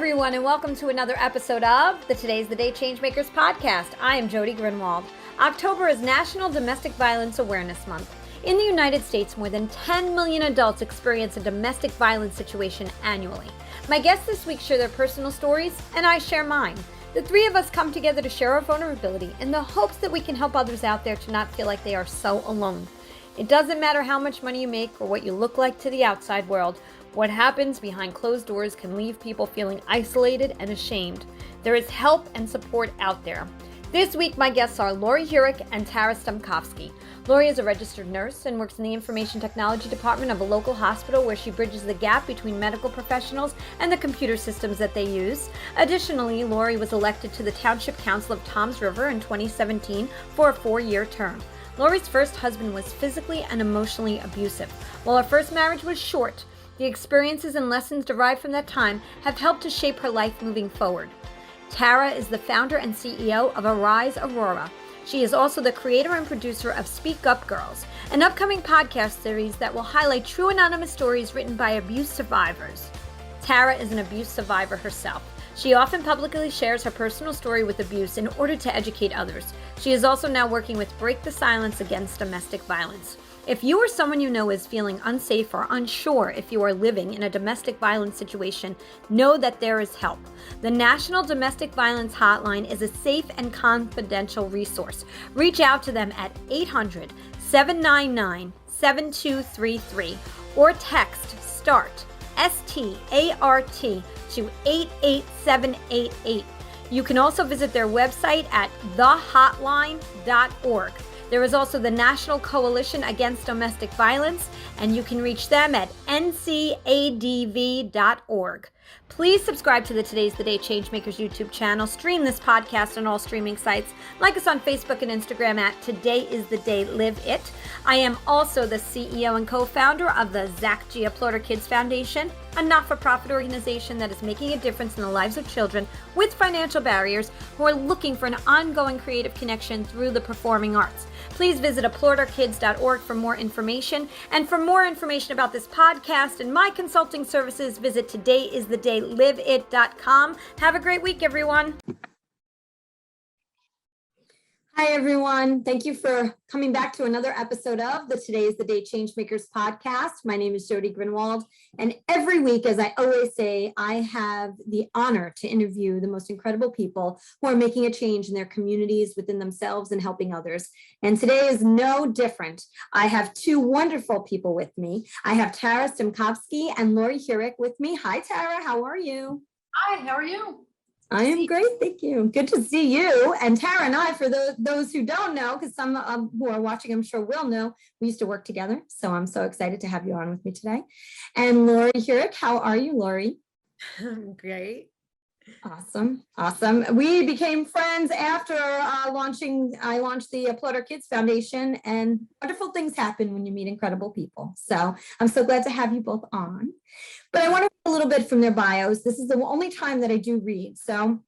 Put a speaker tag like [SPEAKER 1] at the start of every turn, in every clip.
[SPEAKER 1] everyone, and welcome to another episode of the Today's the Day Changemakers podcast. I am Jody Grinwald. October is National Domestic Violence Awareness Month. In the United States, more than 10 million adults experience a domestic violence situation annually. My guests this week share their personal stories, and I share mine. The three of us come together to share our vulnerability in the hopes that we can help others out there to not feel like they are so alone. It doesn't matter how much money you make or what you look like to the outside world. What happens behind closed doors can leave people feeling isolated and ashamed. There is help and support out there. This week, my guests are Laurie Huryk and Stemkovsky. Laurie is a registered nurse and works in the information technology department of a local hospital where she bridges the gap between medical professionals and the computer systems that they use. Additionally, Laurie was elected to the Township Council of Toms River in 2017 for a 4-year term. Laurie's first husband was physically and emotionally abusive. While her first marriage was short, the experiences and lessons derived from that time have helped to shape her life moving forward. Tara is the founder and CEO of Arise Aurora. She is also the creator and producer of Speak Up Girls, an upcoming podcast series that will highlight true anonymous stories written by abuse survivors. Tara is an abuse survivor herself. She often publicly shares her personal story with abuse in order to educate others. She is also now working with Break the Silence Against Domestic Violence. If you or someone you know is feeling unsafe or unsure if you are living in a domestic violence situation, know that there is help. The National Domestic Violence Hotline is a safe and confidential resource. Reach out to them at 800-799-7233 or text START, S-T-A-R-T, to 88788. You can also visit their website at thehotline.org. There is also the National Coalition Against Domestic Violence, and you can reach them at ncadv.org. Please subscribe to the Today's the Day Changemakers YouTube channel. Stream this podcast on all streaming sites. Like us on Facebook and Instagram at Today is the Day Live It. I am also the CEO and co-founder of the Zach G. Applaudor Kids Foundation, a not-for-profit organization that is making a difference in the lives of children with financial barriers who are looking for an ongoing creative connection through the performing arts. Please visit applaudorkids.org for more information. And for more information about this podcast and my consulting services, visit todayisthedayliveit.com. Have a great week, everyone. Hi, everyone. Thank you for coming back to another episode of the Today is the Day Changemakers podcast. My name is Jody Grinwald, and every week, as I always say, I have the honor to interview the most incredible people who are making a change in their communities, within themselves, and helping others. And today is no different. I have two wonderful people with me. I have Tara Simkovsky and Laurie Huryk with me. Hi, Tara. How are you?
[SPEAKER 2] Hi, how are you?
[SPEAKER 1] I am great, thank you. Good to see you. And Tara and I, for those who don't know, because some who are watching, I'm sure will know, we used to work together. So I'm so excited to have you on with me today. And Laurie Huryk, how are you, Laurie?
[SPEAKER 2] Great.
[SPEAKER 1] Awesome. We became friends after I launched the Applaudor Kids Foundation, and wonderful things happen when you meet incredible people. So I'm so glad to have you both on. But I want to read a little bit from their bios. This is the only time that I do read. So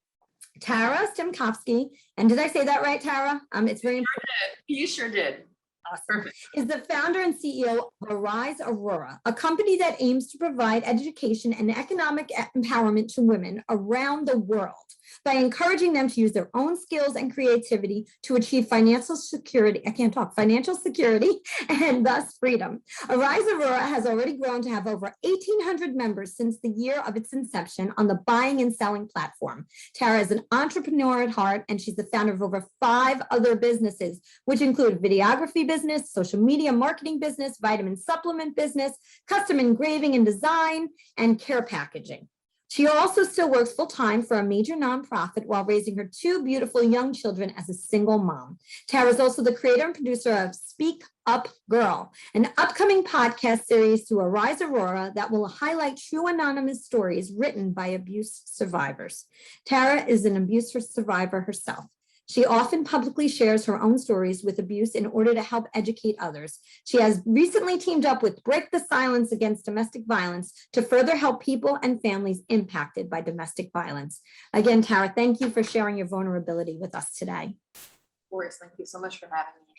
[SPEAKER 1] Tara Stemkovsky, and did I say that right, Tara? It's very important.
[SPEAKER 2] You sure did.
[SPEAKER 1] Awesome. Is the founder and CEO of Arise Aurora, a company that aims to provide education and economic empowerment to women around the world by encouraging them to use their own skills and creativity to achieve financial security and thus freedom. Arise Aurora has already grown to have over 1,800 members since the year of its inception on the buying and selling platform. Tara is an entrepreneur at heart, and she's the founder of over 5 other businesses, which include videography business, social media marketing business, vitamin supplement business, custom engraving and design, and care packaging. She also still works full-time for a major nonprofit while raising her 2 beautiful young children as a single mom. Tara is also the creator and producer of Speak Up Girl, an upcoming podcast series through Arise Aurora that will highlight true anonymous stories written by abuse survivors. Tara is an abuse survivor herself. She often publicly shares her own stories with abuse in order to help educate others. She has recently teamed up with Break the Silence Against Domestic Violence to further help people and families impacted by domestic violence. Again, Tara, thank you for sharing your vulnerability with us today.
[SPEAKER 2] Of course, thank you so much for having me.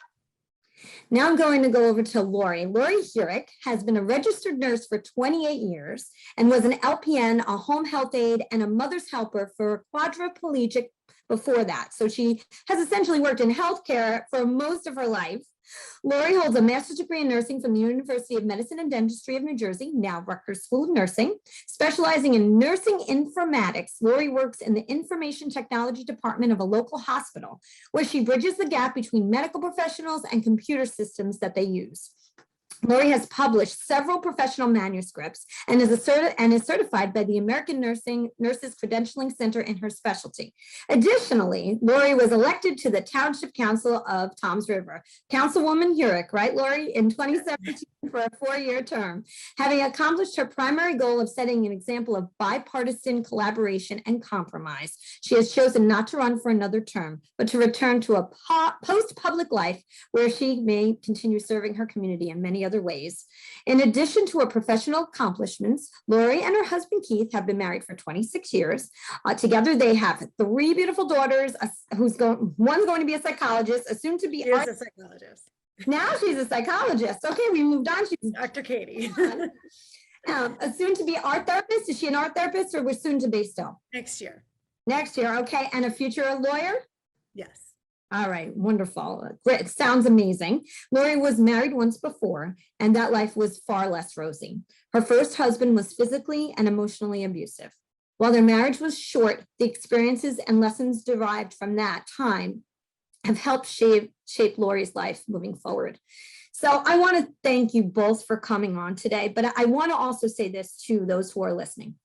[SPEAKER 1] Now I'm going to go over to Laurie. Laurie Huryk has been a registered nurse for 28 years and was an LPN, a home health aide, and a mother's helper for quadriplegic before that. So she has essentially worked in healthcare for most of her life. Laurie holds a master's degree in nursing from the University of Medicine and Dentistry of New Jersey, now Rutgers School of Nursing. Specializing in nursing informatics, Laurie works in the information technology department of a local hospital, where she bridges the gap between medical professionals and computer systems that they use. Laurie has published several professional manuscripts and is certified by the American Nurses Credentialing Center in her specialty. Additionally, Laurie was elected to the Township Council of Toms River. Councilwoman Huryk, right, Laurie, in 2017 for a 4-year term, having accomplished her primary goal of setting an example of bipartisan collaboration and compromise. She has chosen not to run for another term, but to return to a post-public life where she may continue serving her community in many other ways. In addition to her professional accomplishments, Laurie and her husband Keith have been married for 26 years. Together, they have 3 beautiful daughters. One's going to be a psychologist, a soon-to-be
[SPEAKER 3] a psychologist.
[SPEAKER 1] Now she's a psychologist. Okay, we moved on. She's
[SPEAKER 3] Dr. Katie.
[SPEAKER 1] A soon-to-be art therapist. Is she an art therapist, or we're soon to be still?
[SPEAKER 3] Next year.
[SPEAKER 1] Next year, okay. And a future lawyer?
[SPEAKER 3] Yes.
[SPEAKER 1] All right, wonderful. Great. Sounds amazing. Laurie was married once before, and that life was far less rosy. Her first husband was physically and emotionally abusive. While their marriage was short, the experiences and lessons derived from that time have helped shape Laurie's life moving forward. So I want to thank you both for coming on today, but I want to also say this to those who are listening.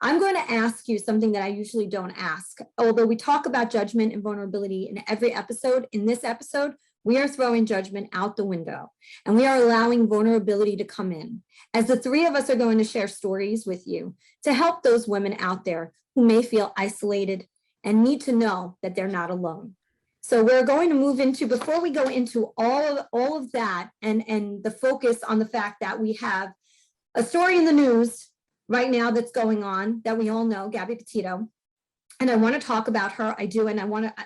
[SPEAKER 1] I'm going to ask you something that I usually don't ask. Although we talk about judgment and vulnerability in every episode, in this episode, we are throwing judgment out the window and we are allowing vulnerability to come in. As the 3 of us are going to share stories with you to help those women out there who may feel isolated and need to know that they're not alone. So we're going to move into, before we go into all of that and the focus on the fact that we have a story in the news right now that's going on that we all know, Gabby Petito. And I want to talk about her. I do. And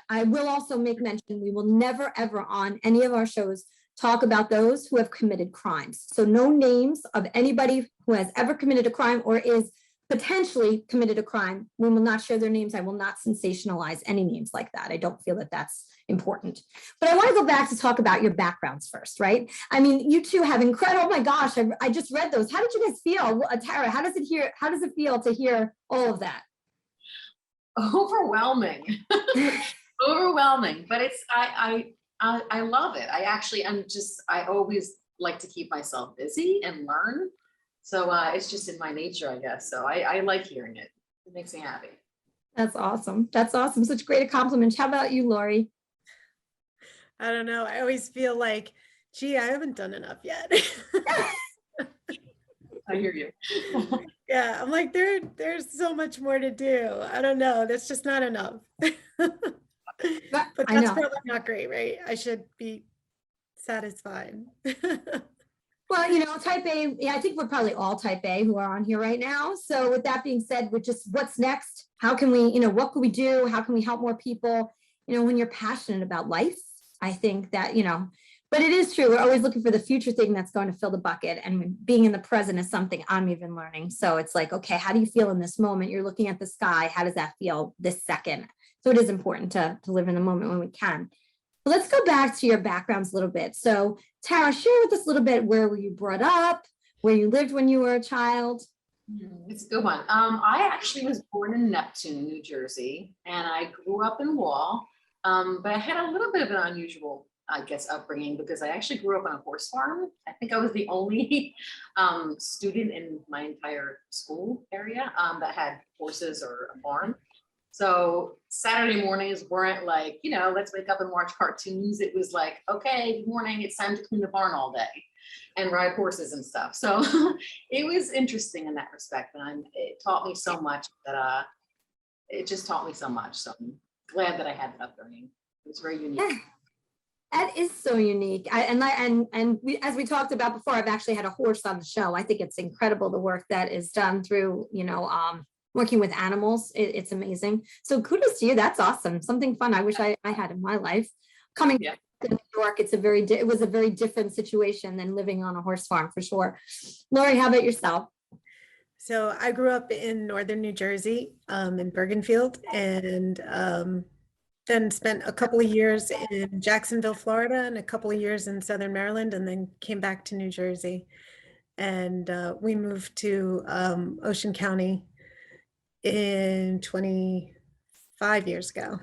[SPEAKER 1] I will also make mention, we will never, ever on any of our shows talk about those who have committed crimes. So no names of anybody who has ever committed a crime or is potentially committed a crime. We will not share their names. I will not sensationalize any names like that. I don't feel that that's important. But I want to go back to talk about your backgrounds first, right? I mean, you two have incredible, oh my gosh, I just read those. How did you guys feel? Tara, how does it feel to hear all of that?
[SPEAKER 2] Overwhelming. Overwhelming. But it's I love it. I always like to keep myself busy and learn. So it's just in my nature, I guess. So I like hearing it. It makes me happy.
[SPEAKER 1] That's awesome. That's awesome. Such great compliments. How about you, Laurie?
[SPEAKER 3] I don't know. I always feel like, gee, I haven't done enough yet.
[SPEAKER 2] I hear you.
[SPEAKER 3] Yeah, I'm like, there's so much more to do. I don't know. That's just not enough. But that's probably not great, right? I should be satisfied.
[SPEAKER 1] Well, you know, type A, yeah, I think we're probably all type A who are on here right now. So with that being said, we're just, what's next? How can we, what can we do? How can we help more people? When you're passionate about life, I think that, but it is true. We're always looking for the future thing that's going to fill the bucket. And being in the present is something I'm even learning. So it's like, okay, how do you feel in this moment? You're looking at the sky. How does that feel this second? So it is important to live in the moment when we can. Let's go back to your backgrounds a little bit. So Tara, share with us a little bit, where were you brought up, where you lived when you were a child?
[SPEAKER 2] It's a good one. I actually was born in Neptune, New Jersey, and I grew up in Wall, but I had a little bit of an unusual, I guess, upbringing because I actually grew up on a horse farm. I think I was the only student in my entire school area that had horses or a farm. So Saturday mornings weren't like, let's wake up and watch cartoons. It was like, okay, good morning, it's time to clean the barn all day and ride horses and stuff. So it was interesting in that respect. And it taught me so much that it just taught me so much. So I'm glad that I had that upbringing. It was very unique.
[SPEAKER 1] Yeah, that is so unique. As we talked about before, I've actually had a horse on the show. I think it's incredible the work that is done through, working with animals. It's amazing. So kudos to you. That's awesome. Something fun I wish I had in my life. Coming in New York, it was a very different situation than living on a horse farm for sure. Laurie, how about yourself?
[SPEAKER 3] So I grew up in northern New Jersey, in Bergenfield, and then spent a couple of years in Jacksonville, Florida, and a couple of years in Southern Maryland, and then came back to New Jersey. And we moved to Ocean County in 25 years ago.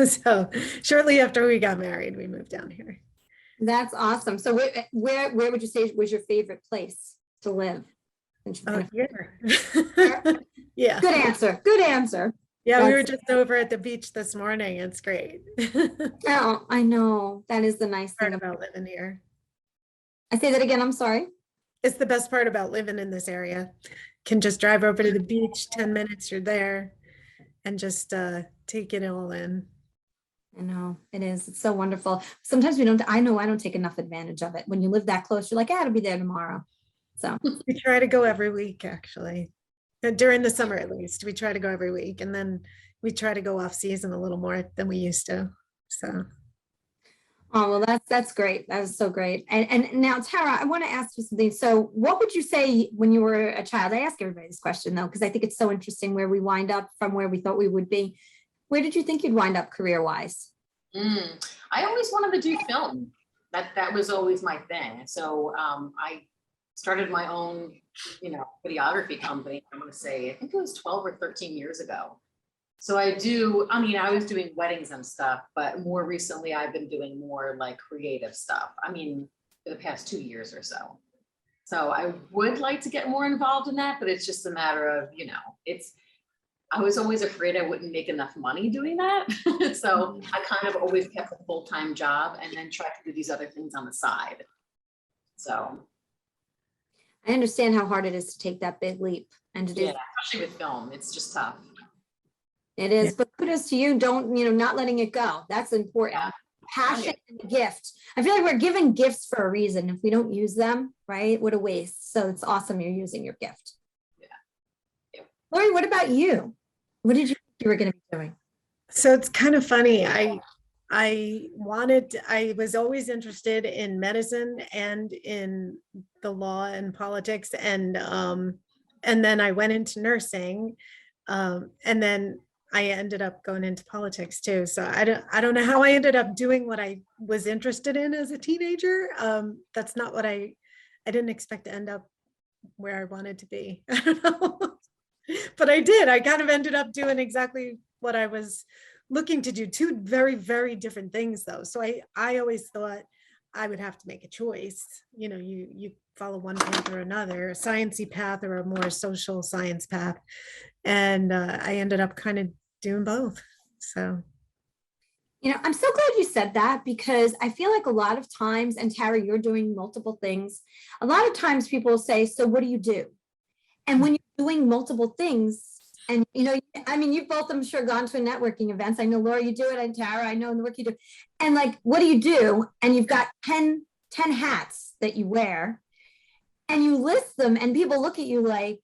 [SPEAKER 3] So shortly after we got married, we moved down here.
[SPEAKER 1] That's awesome. So where would you say was your favorite place to live?
[SPEAKER 3] Oh, here. Yeah.
[SPEAKER 1] Good answer. Good answer.
[SPEAKER 3] Yeah, we were just over at the beach this morning. It's great.
[SPEAKER 1] Oh, I know. That is the nice
[SPEAKER 3] Part
[SPEAKER 1] thing
[SPEAKER 3] about living here.
[SPEAKER 1] I say that again. I'm sorry.
[SPEAKER 3] It's the best part about living in this area. Can just drive over to the beach, 10 minutes, you're there, and just take it all in.
[SPEAKER 1] I know it is. It's so wonderful. Sometimes I know I don't take enough advantage of it. When you live that close, you're like, I'll be there tomorrow. So
[SPEAKER 3] we try to go every week, actually. During the summer, at least, we try to go every week, and then we try to go off season a little more than we used to. So.
[SPEAKER 1] Oh, well, that's great. That was so great. And now, Tara, I want to ask you something. So what would you say when you were a child? I ask everybody this question, though, because I think it's so interesting where we wind up from where we thought we would be. Where did you think you'd wind up career-wise?
[SPEAKER 2] I always wanted to do film. That was always my thing. So I started my own, videography company. I'm going to say, I think it was 12 or 13 years ago. So I was doing weddings and stuff, but more recently I've been doing more like creative stuff. For the past 2 years or so. So I would like to get more involved in that, but it's just a matter of, I was always afraid I wouldn't make enough money doing that. So I kind of always kept a full-time job and then tried to do these other things on the side. So.
[SPEAKER 1] I understand how hard it is to take that big leap and to do.
[SPEAKER 2] Yeah, especially with film, it's just tough.
[SPEAKER 1] It is, but kudos to you. Don't, not letting it go. That's important. Yeah. Passion and a gift. I feel like we're given gifts for a reason. If we don't use them, right, what a waste. So it's awesome you're using your gift. Yeah. Laurie, what about you? What did you think you were going to be doing?
[SPEAKER 3] So it's kind of funny. I was always interested in medicine and in the law and politics. And then I went into nursing. And then I ended up going into politics too. So I don't know how I ended up doing what I was interested in as a teenager. That's not what I didn't expect to end up where I wanted to be. I don't know, but I did. I kind of ended up doing exactly what I was looking to do. Two very, very different things though. So I always thought I would have to make a choice. You follow one path or another, a sciencey path or a more social science path. And I ended up kind of doing both. So,
[SPEAKER 1] I'm so glad you said that, because I feel like a lot of times, and Tara, you're doing multiple things. A lot of times people say, so what do you do? And when you're doing multiple things, and you both, I'm sure, gone to networking events. I know, Laurie, you do it, and Tara, I know in the work you do. And like, what do you do? And you've got 10 hats that you wear, and you list them, and people look at you like,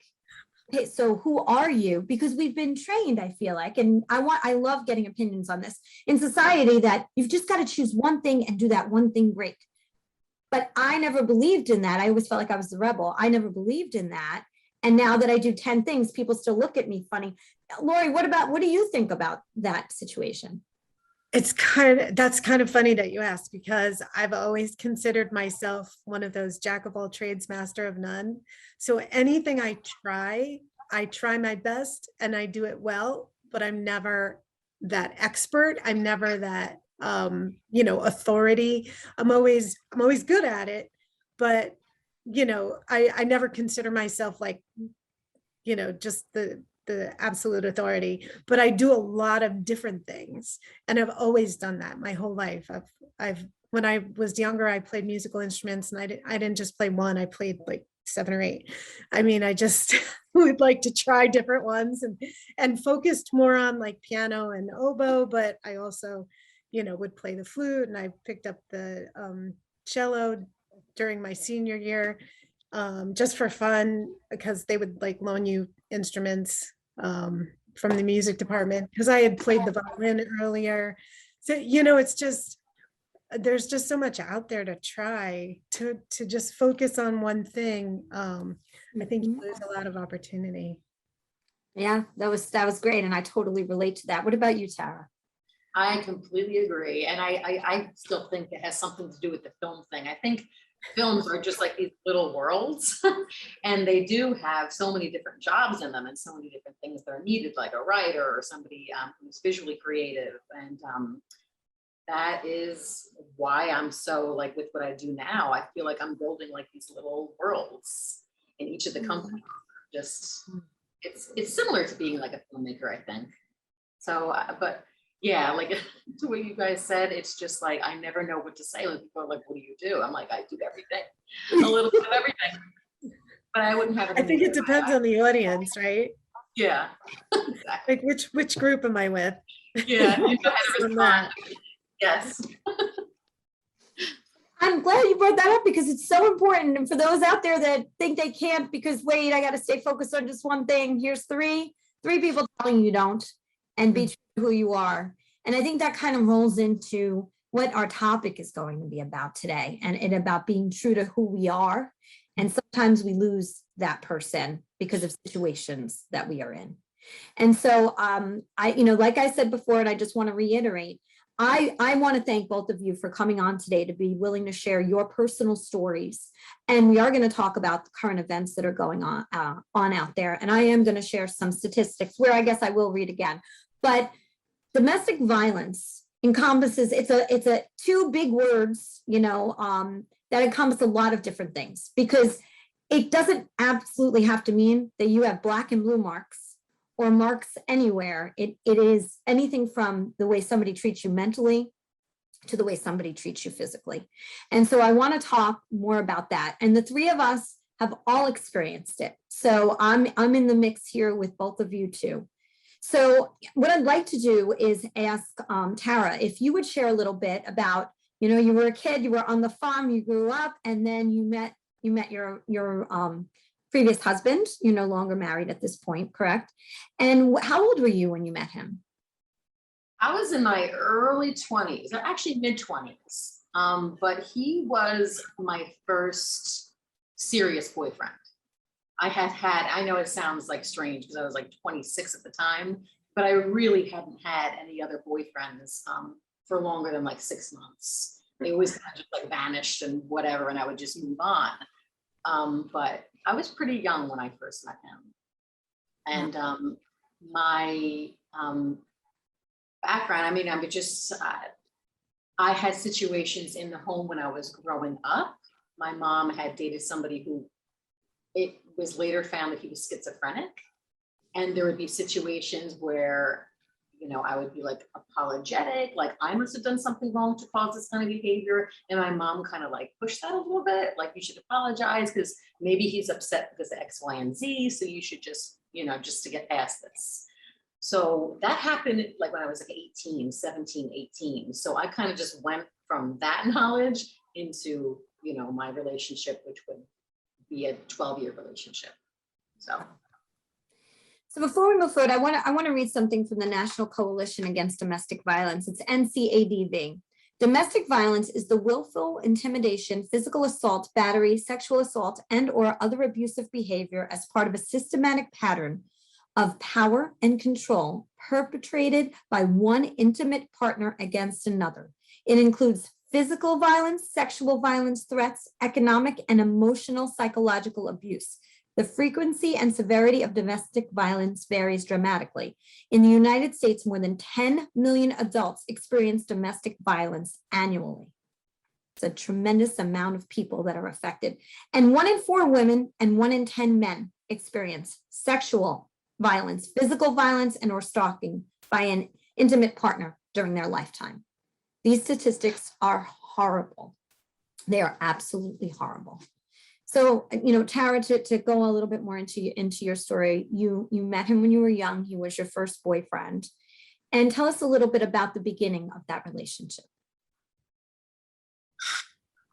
[SPEAKER 1] okay, so who are you? Because we've been trained, I feel like, and I love getting opinions on this in society, that you've just got to choose one thing and do that one thing great. But I never believed in that. I always felt like I was the rebel. I never believed in that. And now that I do 10 things, people still look at me funny. Laurie, what do you think about that situation?
[SPEAKER 3] That's kind of funny that you asked, because I've always considered myself one of those jack of all trades, master of none. So anything I try my best and I do it well, but I'm never that expert. I'm never that, authority. I'm always good at it, but I never consider myself like, just the absolute authority, but I do a lot of different things. And I've always done that my whole life. When I was younger, I played musical instruments, and I didn't just play one, I played like 7 or 8. I just would like to try different ones and focused more on like piano and oboe, but I also, would play the flute, and I picked up the cello during my senior year, just for fun, because they would like loan you instruments from the music department, because I had played the violin earlier. So, it's just there's just so much out there to try to just focus on one thing. I think you lose a lot of opportunity.
[SPEAKER 1] Yeah, that was great. And I totally relate to that. What about you, Tara?
[SPEAKER 2] I completely agree. And I still think it has something to do with the film thing. I think films are just like these little worlds and they do have so many different jobs in them and so many different things that are needed, like a writer or somebody who's visually creative. And that is why I'm so like with what I do now, I feel like I'm building like these little worlds in each of the companies. Just, it's similar to being like a filmmaker, I think. So, but yeah, like to what you guys said, it's just like, I never know what to say when people are like, what do you do? I'm like, I do everything, a little bit of everything, but I wouldn't have it.
[SPEAKER 3] I think it depends on the audience, right?
[SPEAKER 2] Yeah.
[SPEAKER 3] Exactly. Like which group am I with?
[SPEAKER 2] Yeah. You know how to respond. Yes.
[SPEAKER 1] I'm glad you brought that up because it's so important. And for those out there that think they can't because wait, I got to stay focused on just one thing. Here's three people telling you don't, and be true to who you are. And I think that kind of rolls into what our topic is going to be about today, and about being true to who we are. And sometimes we lose that person because of situations that we are in. And so like I said before, and I just want to reiterate, I want to thank both of you for coming on today to be willing to share your personal stories. And we are going to talk about the current events that are going on out there. And I am going to share some statistics where I guess I will read again. But domestic violence encompasses, it's a two big words, that encompass a lot of different things, because it doesn't absolutely have to mean that you have black and blue marks or marks anywhere. It is anything from the way somebody treats you mentally to the way somebody treats you physically. And so I want to talk more about that. And the three of us have all experienced it. So I'm in the mix here with both of you too. So what I'd like to do is ask Tara, if you would share a little bit about, you were a kid, you were on the farm, you grew up, and then you met your previous husband. You're no longer married at this point, correct? And how old were you when you met him?
[SPEAKER 2] I was in my early 20s, or actually mid 20s. But he was my first serious boyfriend. I know it sounds like strange because I was like 26 at the time, but I really hadn't had any other boyfriends for longer than like 6 months. They always kind of just like vanished and whatever, and I would just move on. But I was pretty young when I first met him. And my background, I had situations in the home when I was growing up. My mom had dated somebody who it was later found that he was schizophrenic. And there would be situations where, I would be like apologetic, like I must have done something wrong to cause this kind of behavior. And my mom kind of like pushed that a little bit, like you should apologize because maybe he's upset because of X, Y, and Z. So you should just, just to get past this. So that happened like when I was like 17, 18. So I kind of just went from that knowledge into, my relationship, which would be a 12-year relationship.
[SPEAKER 1] So before we move forward, I want to read something from the National Coalition Against Domestic Violence. It's NCADV. Domestic violence is the willful intimidation, physical assault, battery, sexual assault, and or other abusive behavior as part of a systematic pattern of power and control perpetrated by one intimate partner against another. It includes physical violence, sexual violence, threats, economic and emotional psychological abuse. The frequency and severity of domestic violence varies dramatically. In the United States, more than 10 million adults experience domestic violence annually. It's a tremendous amount of people that are affected. And 1 in 4 women and 1 in 10 men experience sexual violence, physical violence, and or stalking by an intimate partner during their lifetime. These statistics are horrible. They are absolutely horrible. So, Tara, to go a little bit more into your story, you met him when you were young. He was your first boyfriend. And tell us a little bit about the beginning of that relationship.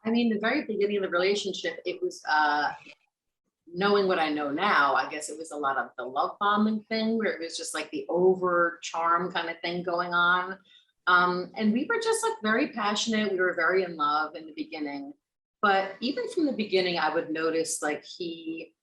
[SPEAKER 2] The very beginning of the relationship, it was knowing what I know now. I guess it was a lot of the love bombing thing where it was just like the over charm kind of thing going on. And we were just like very passionate. We were very in love in the beginning. But even from the beginning, I would notice like he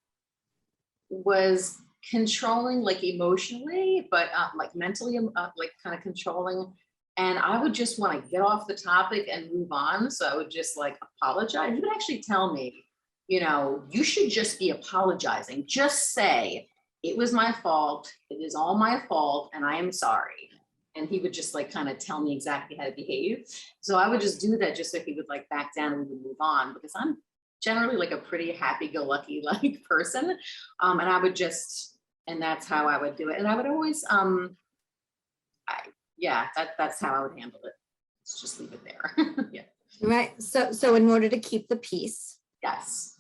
[SPEAKER 2] was controlling, like emotionally, but like mentally, like kind of controlling. And I would just want to get off the topic and move on. So I would just like apologize. He would actually tell me, you know, you should just be apologizing. Just say, it was my fault. It is all my fault. And I am sorry. And he would just like kind of tell me exactly how to behave. So I would just do that just so he would like back down and we would move on, because I'm generally like a pretty happy-go-lucky like person. And I would just, and that's how I would do it. And I would always, that's how I would handle it. Let's just leave it there. Yeah.
[SPEAKER 1] Right. So in order to keep the peace,
[SPEAKER 2] Yes.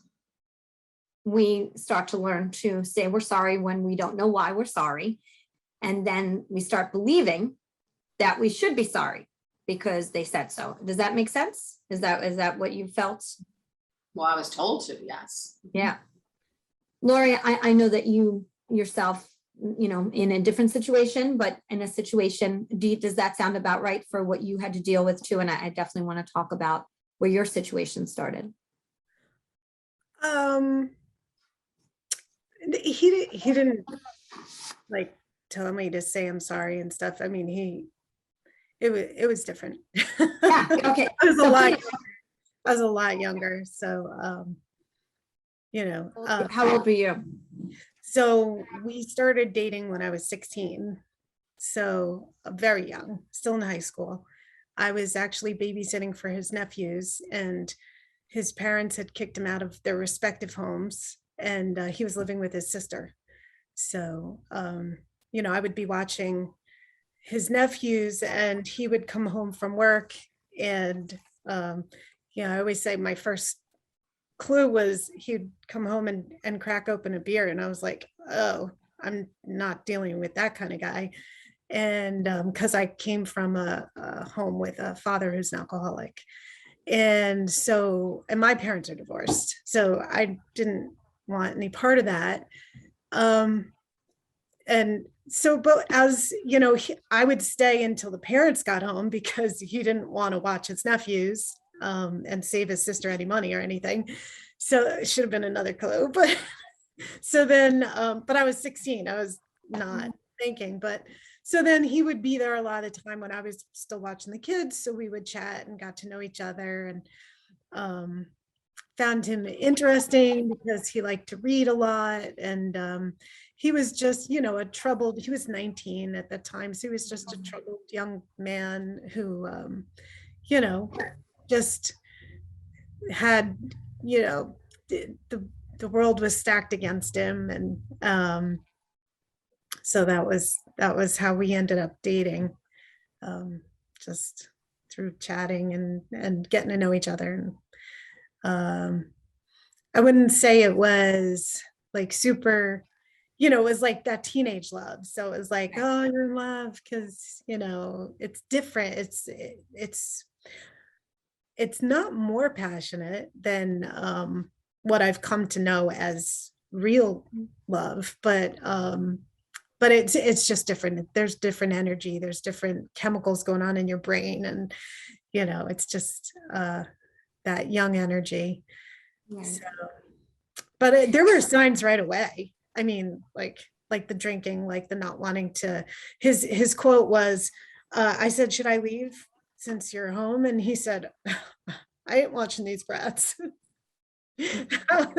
[SPEAKER 1] we start to learn to say we're sorry when we don't know why we're sorry. And then we start believing that we should be sorry because they said so. Does that make sense? Is that what you felt?
[SPEAKER 2] Well, I was told to, yes.
[SPEAKER 1] Yeah. Laurie, I know that you yourself, you know, in a different situation, but in a situation, does that sound about right for what you had to deal with too? And I definitely want to talk about where your situation started.
[SPEAKER 3] He didn't like tell me to say I'm sorry and stuff. I mean, it was different.
[SPEAKER 1] Yeah. Okay.
[SPEAKER 3] I was a lot younger. So, you know,
[SPEAKER 1] how old were you?
[SPEAKER 3] So we started dating when I was 16. So very young, still in high school. I was actually babysitting for his nephews, and his parents had kicked him out of their respective homes, and he was living with his sister. So, you know, I would be watching his nephews, and he would come home from work, and you know, I always say my first clue was he'd come home and crack open a beer, and I was like, oh, I'm not dealing with that kind of guy. And because I came from a home with a father who's an alcoholic, and so, and my parents are divorced, so I didn't want any part of that. And so, but as you know, I would stay until the parents got home because he didn't want to watch his nephews and save his sister any money or anything. So it should have been another clue. But so then, but I was 16. I was not thinking. But so then he would be there a lot of the time when I was still watching the kids. So we would chat and got to know each other, and found him interesting because he liked to read a lot. And he was just, you know, he was 19 at the time. So he was just a troubled young man who, you know, just had, you know, the world was stacked against him. And so that was how we ended up dating, just through chatting and getting to know each other. And I wouldn't say it was like super, you know, it was like that teenage love. So it was like, oh, you're in love because, you know, it's different. It's not more passionate than what I've come to know as real love, but it's just different. There's different energy. There's different chemicals going on in your brain, and you know, it's just that young energy.
[SPEAKER 1] Right.
[SPEAKER 3] So, but there were signs right away. I mean, like the drinking, like the not wanting to. His quote was, "I said, should I leave since you're home?" And he said, "I ain't watching these brats." That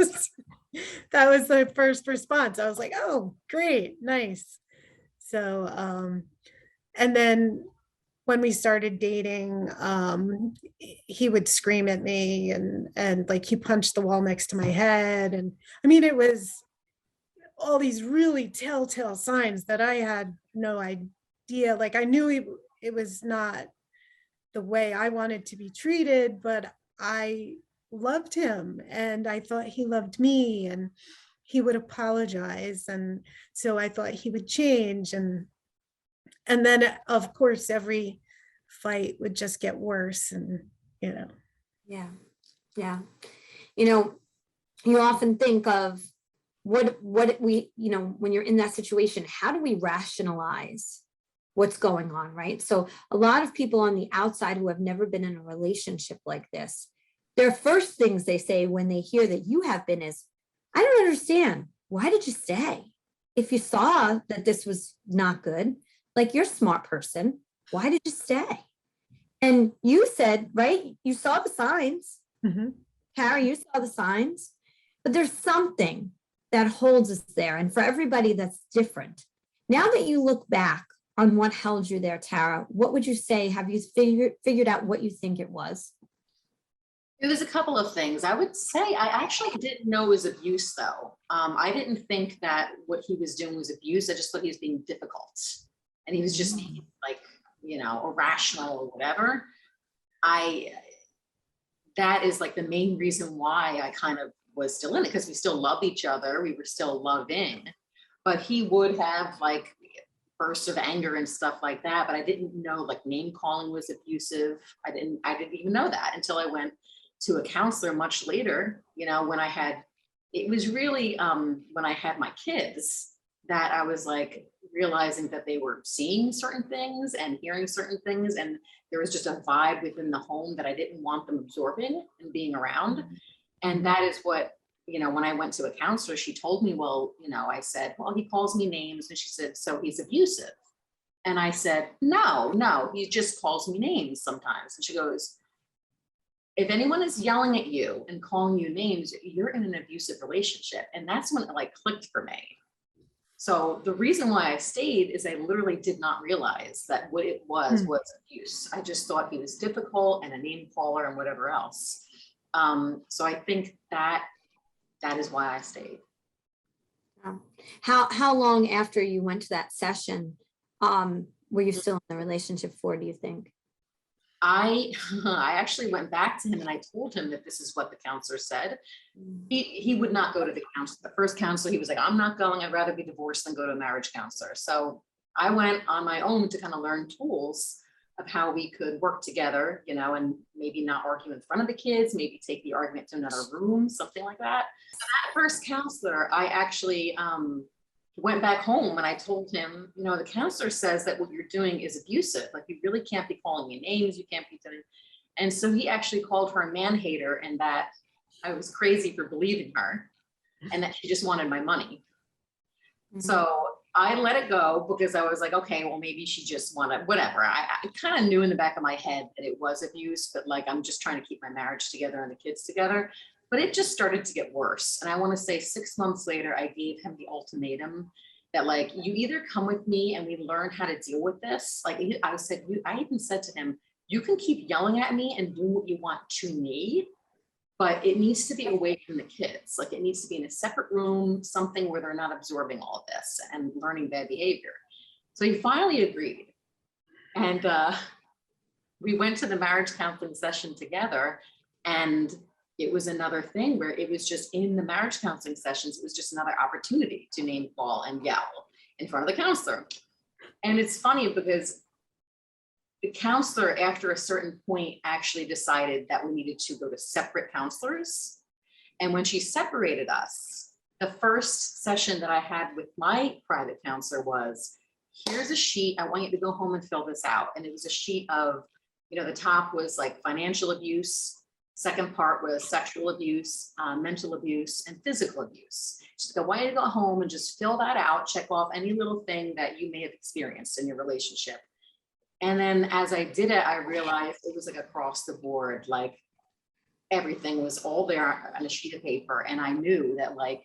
[SPEAKER 3] was the first response. I was like, "Oh, great, nice." So, and then when we started dating, he would scream at me, and like he punched the wall next to my head. And I mean, it was all these really telltale signs that I had no idea. Like I knew it was not the way I wanted to be treated, but I loved him and I thought he loved me, and he would apologize. And so I thought he would change. And then of course, every fight would just get worse, and, you know.
[SPEAKER 1] Yeah. Yeah. You know, you often think of what we, you know, when you're in that situation, how do we rationalize what's going on, right? So a lot of people on the outside who have never been in a relationship like this, their first things they say when they hear that you have been is, I don't understand. Why did you stay? If you saw that this was not good, like you're a smart person, why did you stay? And you said, right, you saw the signs. Carrie, you saw the signs, but there's something that holds us there. And for everybody, that's different. Now that you look back on what held you there, Tara, what would you say? Have you figured out what you think it was?
[SPEAKER 2] It was a couple of things. I would say I actually didn't know it was abuse, though. I didn't think that what he was doing was abuse. I just thought he was being difficult, and he was just being like, irrational or whatever. That is like the main reason why I kind of was still in it, because we still loved each other. We were still loving, but he would have like bursts of anger and stuff like that. But I didn't know like name calling was abusive. I didn't even know that until I went to a counselor much later, when it was really when I had my kids that I was like realizing that they were seeing certain things and hearing certain things. And there was just a vibe within the home that I didn't want them absorbing and being around. And that is what, when I went to a counselor, she told me, well, I said, well, he calls me names. And she said, so he's abusive. And I said, no, he just calls me names sometimes. And she goes, if anyone is yelling at you and calling you names, you're in an abusive relationship. And that's when it like clicked for me. So the reason why I stayed is I literally did not realize that what it was abuse. I just thought he was difficult and a name caller and whatever else. So I think that is why I stayed.
[SPEAKER 1] How long after you went to that session were you still in the relationship for, do you think?
[SPEAKER 2] I actually went back to him and I told him that this is what the counselor said. He would not go to the counselor. The first counselor, he was like, I'm not going. I'd rather be divorced than go to a marriage counselor. So I went on my own to kind of learn tools of how we could work together, and maybe not argue in front of the kids, maybe take the argument to another room, something like that. So that first counselor, I actually went back home and I told him, the counselor says that what you're doing is abusive. Like you really can't be calling me names. You can't be doing. And so he actually called her a man hater and that I was crazy for believing her and that she just wanted my money. So I let it go because I was like, okay, well, maybe she just wanted whatever. I kind of knew in the back of my head that it was abuse, but like, I'm just trying to keep my marriage together and the kids together. But it just started to get worse. And I want to say 6 months later, I gave him the ultimatum that like, you either come with me and we learn how to deal with this. Like I even said to him, you can keep yelling at me and doing what you want to me, but it needs to be away from the kids. Like it needs to be in a separate room, something where they're not absorbing all of this and learning bad behavior. So he finally agreed. And we went to the marriage counseling session together, and it was another thing where it was just in the marriage counseling sessions, it was just another opportunity to name call and yell in front of the counselor. And it's funny because the counselor, after a certain point, actually decided that we needed to go to separate counselors. And when she separated us, the first session that I had with my private counselor was, here's a sheet. I want you to go home and fill this out. And it was a sheet of, the top was like financial abuse. Second part was sexual abuse, mental abuse, and physical abuse. She's like, I want you to go home and just fill that out, check off any little thing that you may have experienced in your relationship. And then as I did it, I realized it was like across the board, like everything was all there on a sheet of paper. And I knew that like,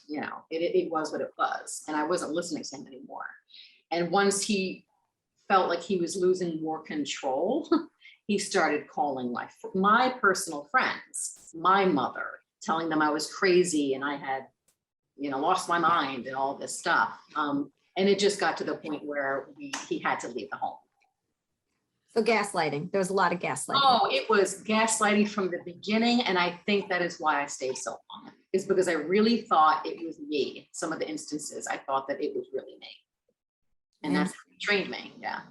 [SPEAKER 2] it was what it was. And I wasn't listening to him anymore. And once he felt like he was losing more control, he started calling my personal friends, my mother, telling them I was crazy and I had, lost my mind and all this stuff. And it just got to the point where he had to leave the home.
[SPEAKER 1] So gaslighting, there was a lot of gaslighting.
[SPEAKER 2] Oh, it was gaslighting from the beginning. And I think that is why I stayed so long, is because I really thought it was me. Some of the instances, I thought that it was really me. And that's how he trained me, yeah.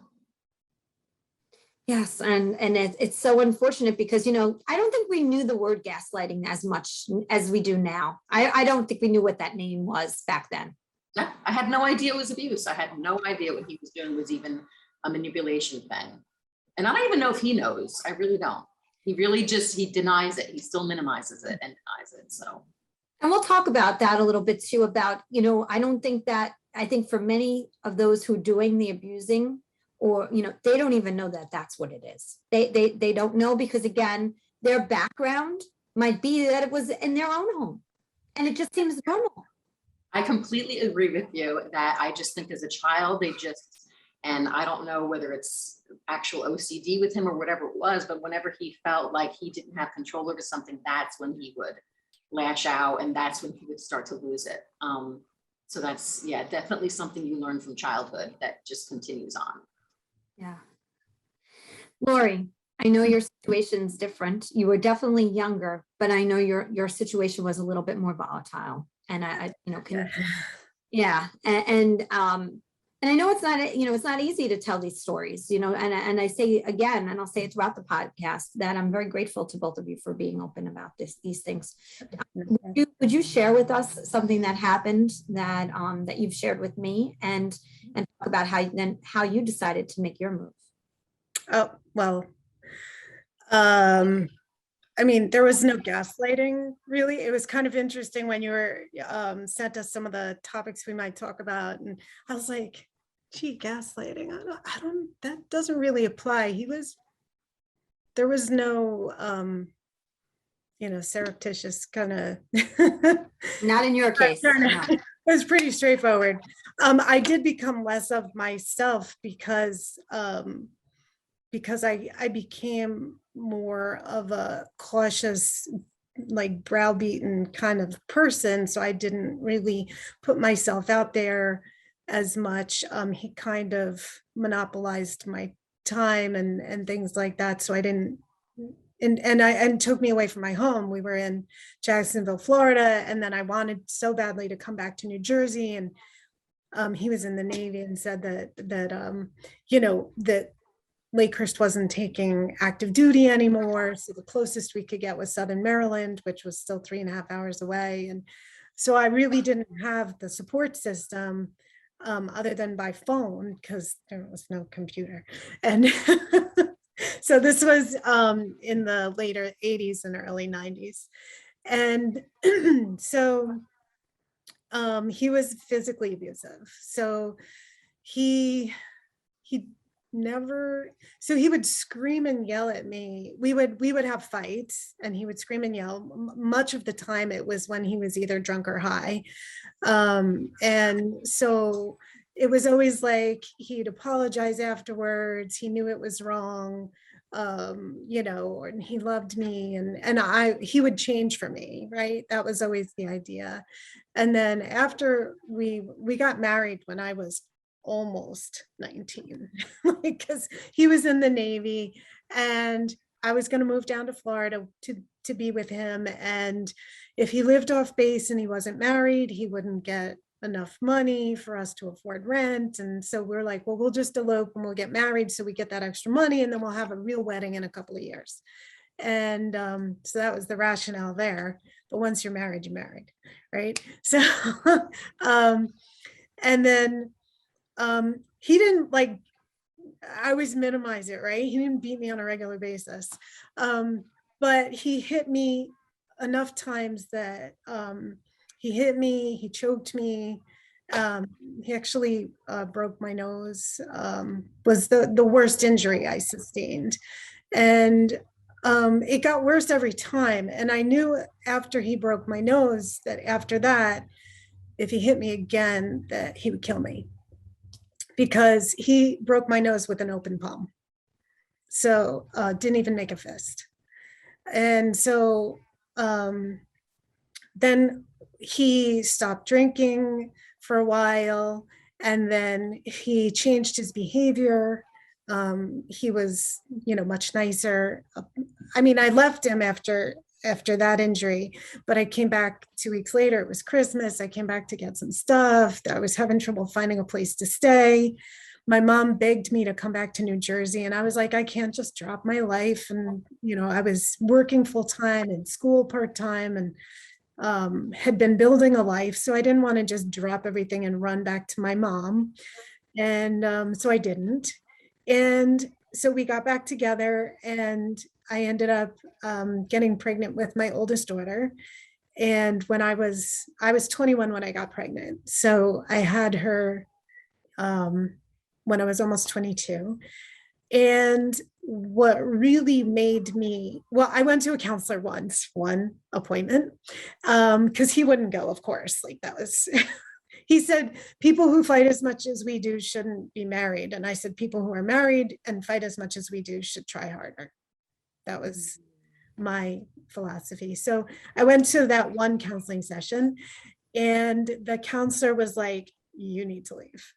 [SPEAKER 1] Yes, and it's so unfortunate because, I don't think we knew the word gaslighting as much as we do now. I don't think we knew what that name was back then.
[SPEAKER 2] Yeah, I had no idea it was abuse. I had no idea what he was doing was even a manipulation thing. And I don't even know if he knows. I really don't. He really just, he denies it. He still minimizes it and denies it. So.
[SPEAKER 1] And we'll talk about that a little bit too, about, I think for many of those who are doing the abusing, or, they don't even know that that's what it is. They don't know, because again, their background might be that it was in their own home and it just seems normal.
[SPEAKER 2] I completely agree with you that I just think as a child, and I don't know whether it's actual OCD with him or whatever it was, but whenever he felt like he didn't have control over something, that's when he would lash out, and that's when he would start to lose it. So that's, yeah, definitely something you learn from childhood that just continues on.
[SPEAKER 1] Yeah. Laurie, I know your situation's different. You were definitely younger, but I know your situation was a little bit more volatile. And and I know it's not, it's not easy to tell these stories, and I say again, and I'll say it throughout the podcast, that I'm very grateful to both of you for being open about these things. Would you share with us something that happened that you've shared with me, and talk about how you decided to make your move?
[SPEAKER 3] Oh, well, there was no gaslighting, really. It was kind of interesting when you were sent us some of the topics we might talk about, and I was like, gee, gaslighting, that doesn't really apply. There was no surreptitious kind of
[SPEAKER 1] Not in your case. No.
[SPEAKER 3] It was pretty straightforward. I did become less of myself because I became more of a cautious, like browbeaten kind of person. So I didn't really put myself out there as much. He kind of monopolized my time and things like that. So I didn't, and took me away from my home. We were in Jacksonville, Florida, and then I wanted so badly to come back to New Jersey. And he was in the Navy and said that Lakehurst wasn't taking active duty anymore. So the closest we could get was Southern Maryland, which was still 3.5 hours away. And so I really didn't have the support system other than by phone, because there was no computer. And so this was in the later 80s and early 90s. And so he was physically abusive. So he would scream and yell at me. We would have fights and he would scream and yell. Much of the time it was when he was either drunk or high. And so it was always like he'd apologize afterwards. He knew it was wrong, and he loved me, and he would change for me, right? That was always the idea. And then after we got married when I was almost 19, because he was in the Navy and I was going to move down to Florida to be with him. And if he lived off base and he wasn't married, he wouldn't get enough money for us to afford rent. And so we're like, well, we'll just elope and we'll get married so we get that extra money, and then we'll have a real wedding in a couple of years. And so that was the rationale there. But once you're married, right? So and then he didn't, like, I always minimize it, right? He didn't beat me on a regular basis. But he hit me enough times that he hit me, he choked me. He actually broke my nose, was the worst injury I sustained. And it got worse every time. And I knew after he broke my nose that after that, if he hit me again, that he would kill me, because he broke my nose with an open palm. So didn't even make a fist. And so then he stopped drinking for a while, and then he changed his behavior. He was, much nicer. I mean, I left him after that injury, but I came back 2 weeks later. It was Christmas. I came back to get some stuff. I was having trouble finding a place to stay. My mom begged me to come back to New Jersey, and I was like, I can't just drop my life. And, I was working full time and school part time, and had been building a life. So I didn't want to just drop everything and run back to my mom. And so I didn't. And so we got back together, and I ended up getting pregnant with my oldest daughter. And when I was 21 when I got pregnant. So I had her when I was almost 22. And what really made me, well, I went to a counselor once, one appointment, because he wouldn't go, of course. Like that was, he said, people who fight as much as we do shouldn't be married. And I said, people who are married and fight as much as we do should try harder. That was my philosophy. So I went to that one counseling session, and the counselor was like, you need to leave.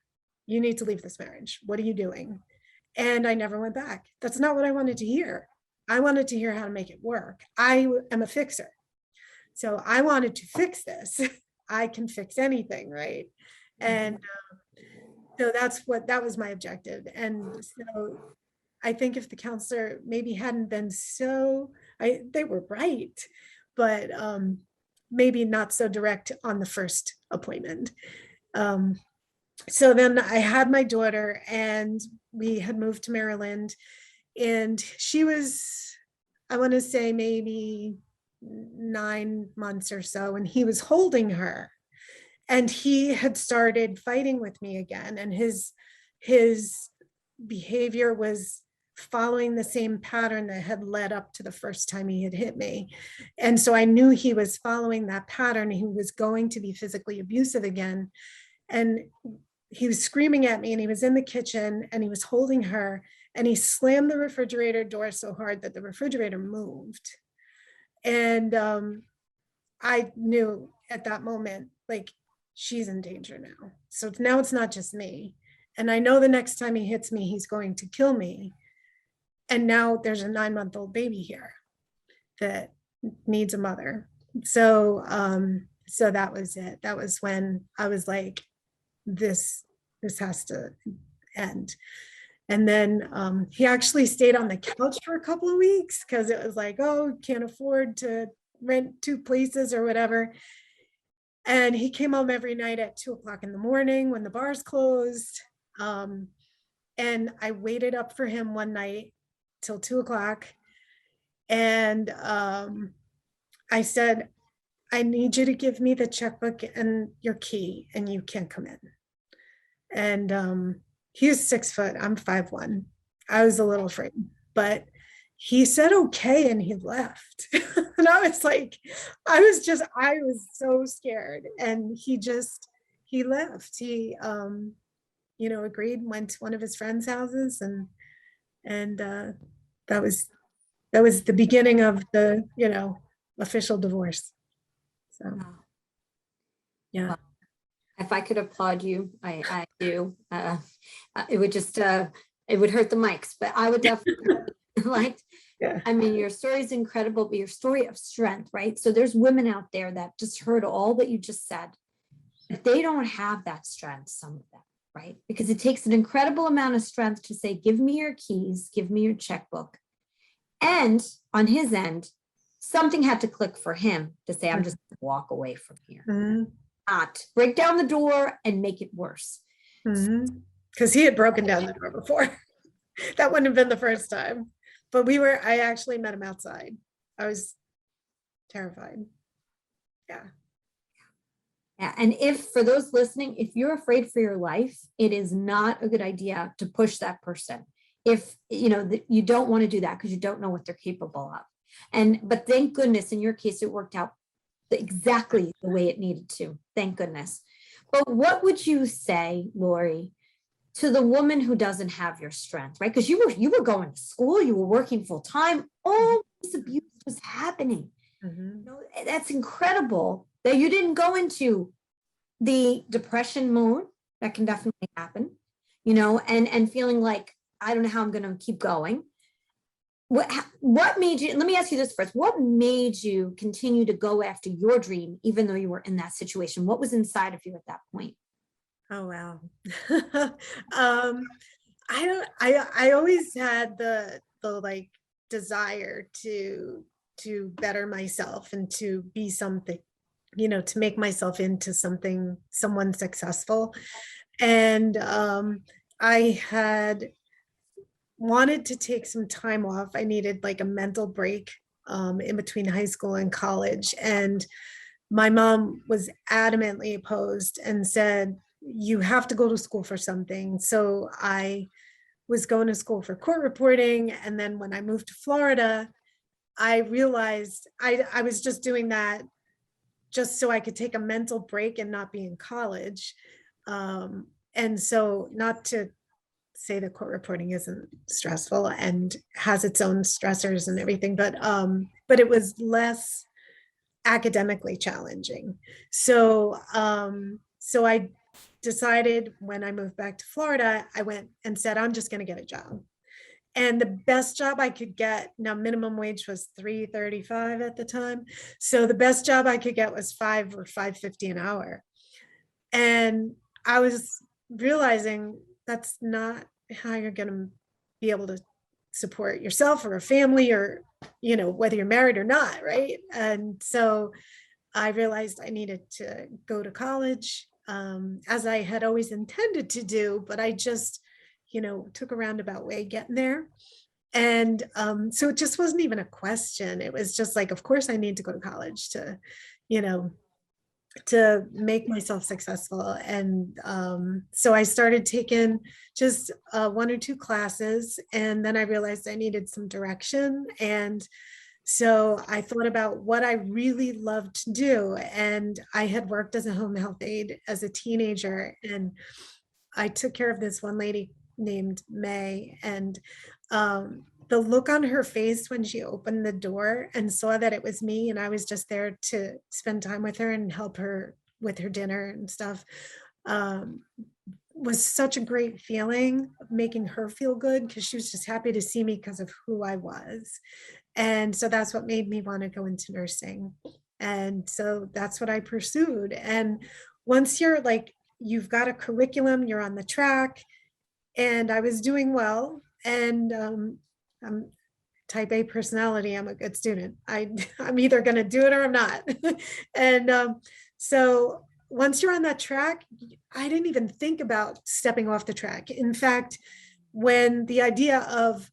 [SPEAKER 3] You need to leave this marriage. What are you doing? And I never went back. That's not what I wanted to hear. I wanted to hear how to make it work. I am a fixer. So I wanted to fix this. I can fix anything, right? And so that was my objective. And so I think if the counselor maybe hadn't been they were right, but maybe not so direct on the first appointment. So then I had my daughter, and we had moved to Maryland, and she was, I want to say maybe 9 months or so, and he was holding her, and he had started fighting with me again, and his behavior was following the same pattern that had led up to the first time he had hit me. And so I knew he was following that pattern. He was going to be physically abusive again. And he was screaming at me, and he was in the kitchen, and he was holding her, and he slammed the refrigerator door so hard that the refrigerator moved. And I knew at that moment, like, she's in danger now. So now it's not just me. And I know the next time he hits me, he's going to kill me. And now there's a 9-month-old baby here that needs a mother. So so that was it. That was when I was like, this has to end. And then he actually stayed on the couch for a couple of weeks, because it was like, oh, can't afford to rent 2 places or whatever. And he came home every night at 2:00 in the morning when the bars closed. And I waited up for him one night till 2:00. And I said, I need you to give me the checkbook and your key, and you can't come in. And he's 6 foot, I'm 5'1". I was a little afraid, but he said, okay. And he left. And I was like, I was so scared. And he left. He, agreed, went to one of his friends' houses, and that was the beginning of the, official divorce. So, yeah.
[SPEAKER 1] Wow. If I could applaud you, I do. It would just, it would hurt the mics, but I would definitely like,
[SPEAKER 3] Yeah.
[SPEAKER 1] I mean, your story is incredible, but your story of strength, right? So there's women out there that just heard all that you just said. But they don't have that strength, some of them, right? Because it takes an incredible amount of strength to say, give me your keys, give me your checkbook. And on his end, something had to click for him to say, I'm just going to walk away from here.
[SPEAKER 3] Mm-hmm.
[SPEAKER 1] Not break down the door and make it worse.
[SPEAKER 3] Because he had broken down the door before. That wouldn't have been the first time. But I actually met him outside. I was terrified. Yeah.
[SPEAKER 1] Yeah. And for those listening, if you're afraid for your life, it is not a good idea to push that person. If you don't want to do that, because you don't know what they're capable of. But thank goodness in your case, it worked out exactly the way it needed to. Thank goodness. But what would you say, Laurie, to the woman who doesn't have your strength, right? Because you were going to school, you were working full time, all this abuse was happening. That's incredible that you didn't go into the depression mode. That can definitely happen, and feeling like, I don't know how I'm going to keep going. What made you, let me ask you this first, what made you continue to go after your dream, even though you were in that situation? What was inside of you at that point?
[SPEAKER 3] Oh, wow. I always had the like desire to better myself and to be something to make myself into someone successful. And I had wanted to take some time off. I needed like a mental break in between high school and college. And my mom was adamantly opposed and said, you have to go to school for something. So I was going to school for court reporting. And then when I moved to Florida, I realized I was just doing that just so I could take a mental break and not be in college. And so, not to say that court reporting isn't stressful and has its own stressors and everything, but it was less academically challenging. So I decided when I moved back to Florida, I went and said, I'm just going to get a job. And the best job I could get, now minimum wage was $3.35 at the time. So the best job I could get was $5 or $5.50 an hour. And I was realizing that's not how you're going to be able to support yourself or a family, or, whether you're married or not, right? And so I realized I needed to go to college, as I had always intended to do, but I just, took a roundabout way getting there. And so it just wasn't even a question. It was just like, of course I need to go to college to, to make myself successful. And so I started taking just 1 or 2 classes, and then I realized I needed some direction. And so I thought about what I really loved to do. And I had worked as a home health aide as a teenager, and I took care of this one lady named May. And the look on her face when she opened the door and saw that it was me, and I was just there to spend time with her and help her with her dinner and stuff, was such a great feeling of making her feel good, because she was just happy to see me because of who I was. And so that's what made me want to go into nursing. And so that's what I pursued. And once you're like, you've got a curriculum, you're on the track, and I was doing well. And I'm type A personality. I'm a good student. I'm either going to do it or I'm not. And so once you're on that track, I didn't even think about stepping off the track. In fact, when the idea of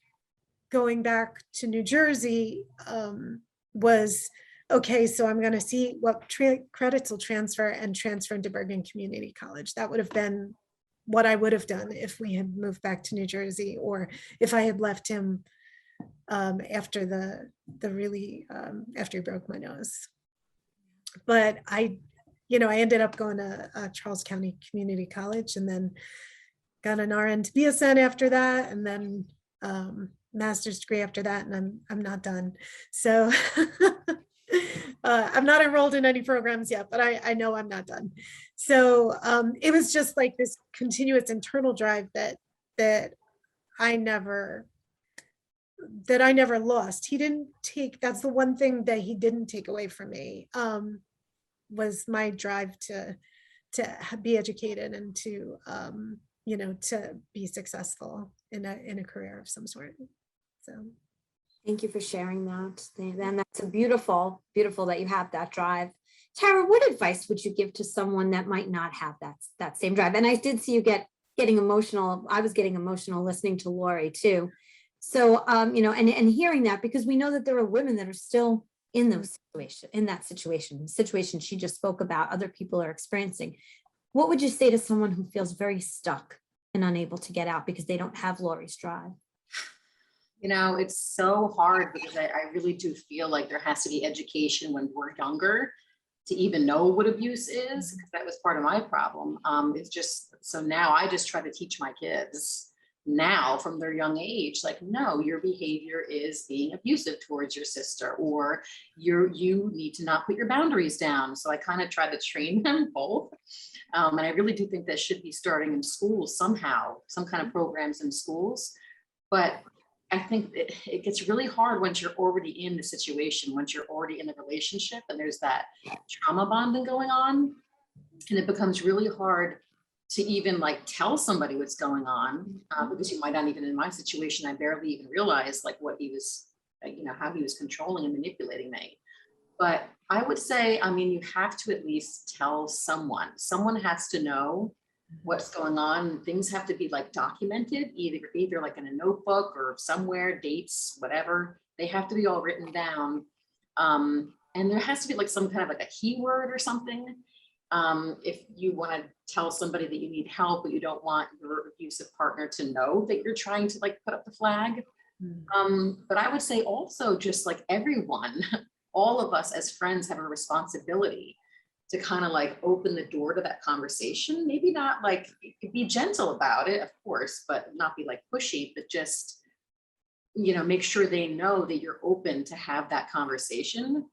[SPEAKER 3] going back to New Jersey was, okay, so I'm going to see what credits will transfer and transfer into Bergen Community College. That would have been what I would have done if we had moved back to New Jersey, or if I had left him after after he broke my nose. But I ended up going to Charles County Community College, and then got an RN to BSN after that, and then master's degree after that, and I'm not done. So I'm not enrolled in any programs yet, but I know I'm not done. So it was just like this continuous internal drive that I never lost. He didn't take, that's the one thing that he didn't take away from me, was my drive to be educated and to to be successful in a career of some sort. So
[SPEAKER 1] thank you for sharing that. And that's a beautiful that you have that drive. Tara, what advice would you give to someone that might not have that same drive? And I did see you getting emotional. I was getting emotional listening to Laurie too. So, and hearing that, because we know that there are women that are still in that situation she just spoke about, other people are experiencing. What would you say to someone who feels very stuck and unable to get out because they don't have Laurie's drive?
[SPEAKER 2] It's so hard, because I really do feel like there has to be education when we're younger to even know what abuse is, because that was part of my problem. It's just, so now I just try to teach my kids now from their young age, like, no, your behavior is being abusive towards your sister, or you need to not put your boundaries down. So I kind of try to train them both. And I really do think that should be starting in schools somehow, some kind of programs in schools. But I think it gets really hard once you're already in the situation, once you're already in the relationship, and there's that trauma bonding going on. And it becomes really hard to even like tell somebody what's going on, because you might not even, in my situation, I barely even realized like what he was, how he was controlling and manipulating me. But I would say, I mean, you have to at least tell someone. Someone has to know what's going on. Things have to be like documented, either like in a notebook or somewhere, dates, whatever. They have to be all written down. And there has to be like some kind of like a keyword or something. If you want to tell somebody that you need help, but you don't want your abusive partner to know that you're trying to like put up the flag. But I would say also just like everyone, all of us as friends have a responsibility to kind of like open the door to that conversation. Maybe not like be gentle about it, of course, but not be like pushy, but just, you know, make sure they know that you're open to have that conversation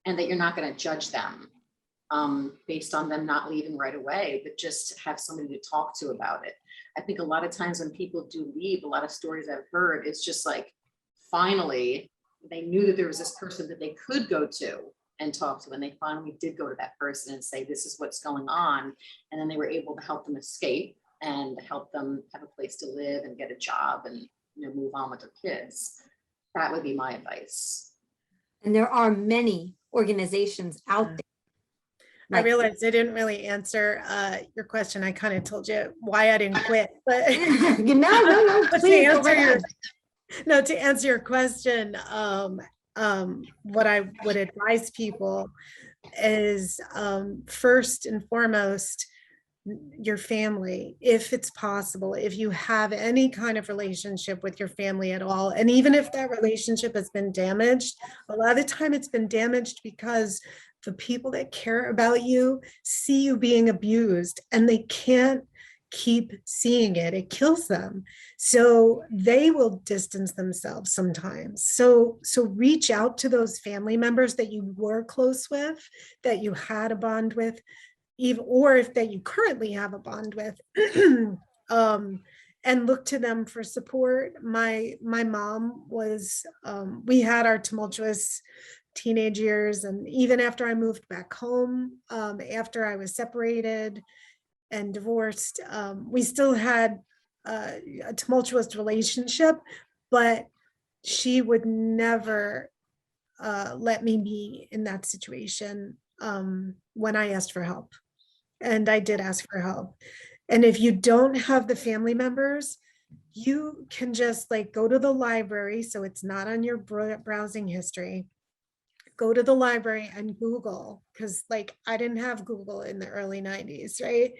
[SPEAKER 2] and that you're not going to judge them based on them not leaving right away, but just have somebody to talk to about it. I think a lot of times when people do leave, a lot of stories I've heard, it's just like, finally, they knew that there was this person that they could go to and talk to, and they finally did go to that person and say, this is what's going on. And then they were able to help them escape and help them have a place to live and get a job and, you know, move on with their kids. That would be my advice.
[SPEAKER 1] And there are many organizations out there.
[SPEAKER 3] I realized I didn't really answer your question. I kind of told you why I didn't quit, but
[SPEAKER 1] no, please,
[SPEAKER 3] to answer your question, what I would advise people is first and foremost, your family, if it's possible, if you have any kind of relationship with your family at all, and even if that relationship has been damaged, a lot of the time it's been damaged because the people that care about you see you being abused and they can't keep seeing it. It kills them. So they will distance themselves sometimes. So reach out to those family members that you were close with, that you had a bond with, even, or if that you currently have a bond with, and look to them for support. My mom was, we had our tumultuous teenage years, and even after I moved back home, after I was separated and divorced, we still had a tumultuous relationship, but she would never let me be in that situation when I asked for help. And I did ask for help. And if you don't have the family members, you can just like go to the library, so it's not on your browsing history. Go to the library and Google, because like I didn't have Google in the early 90s, right?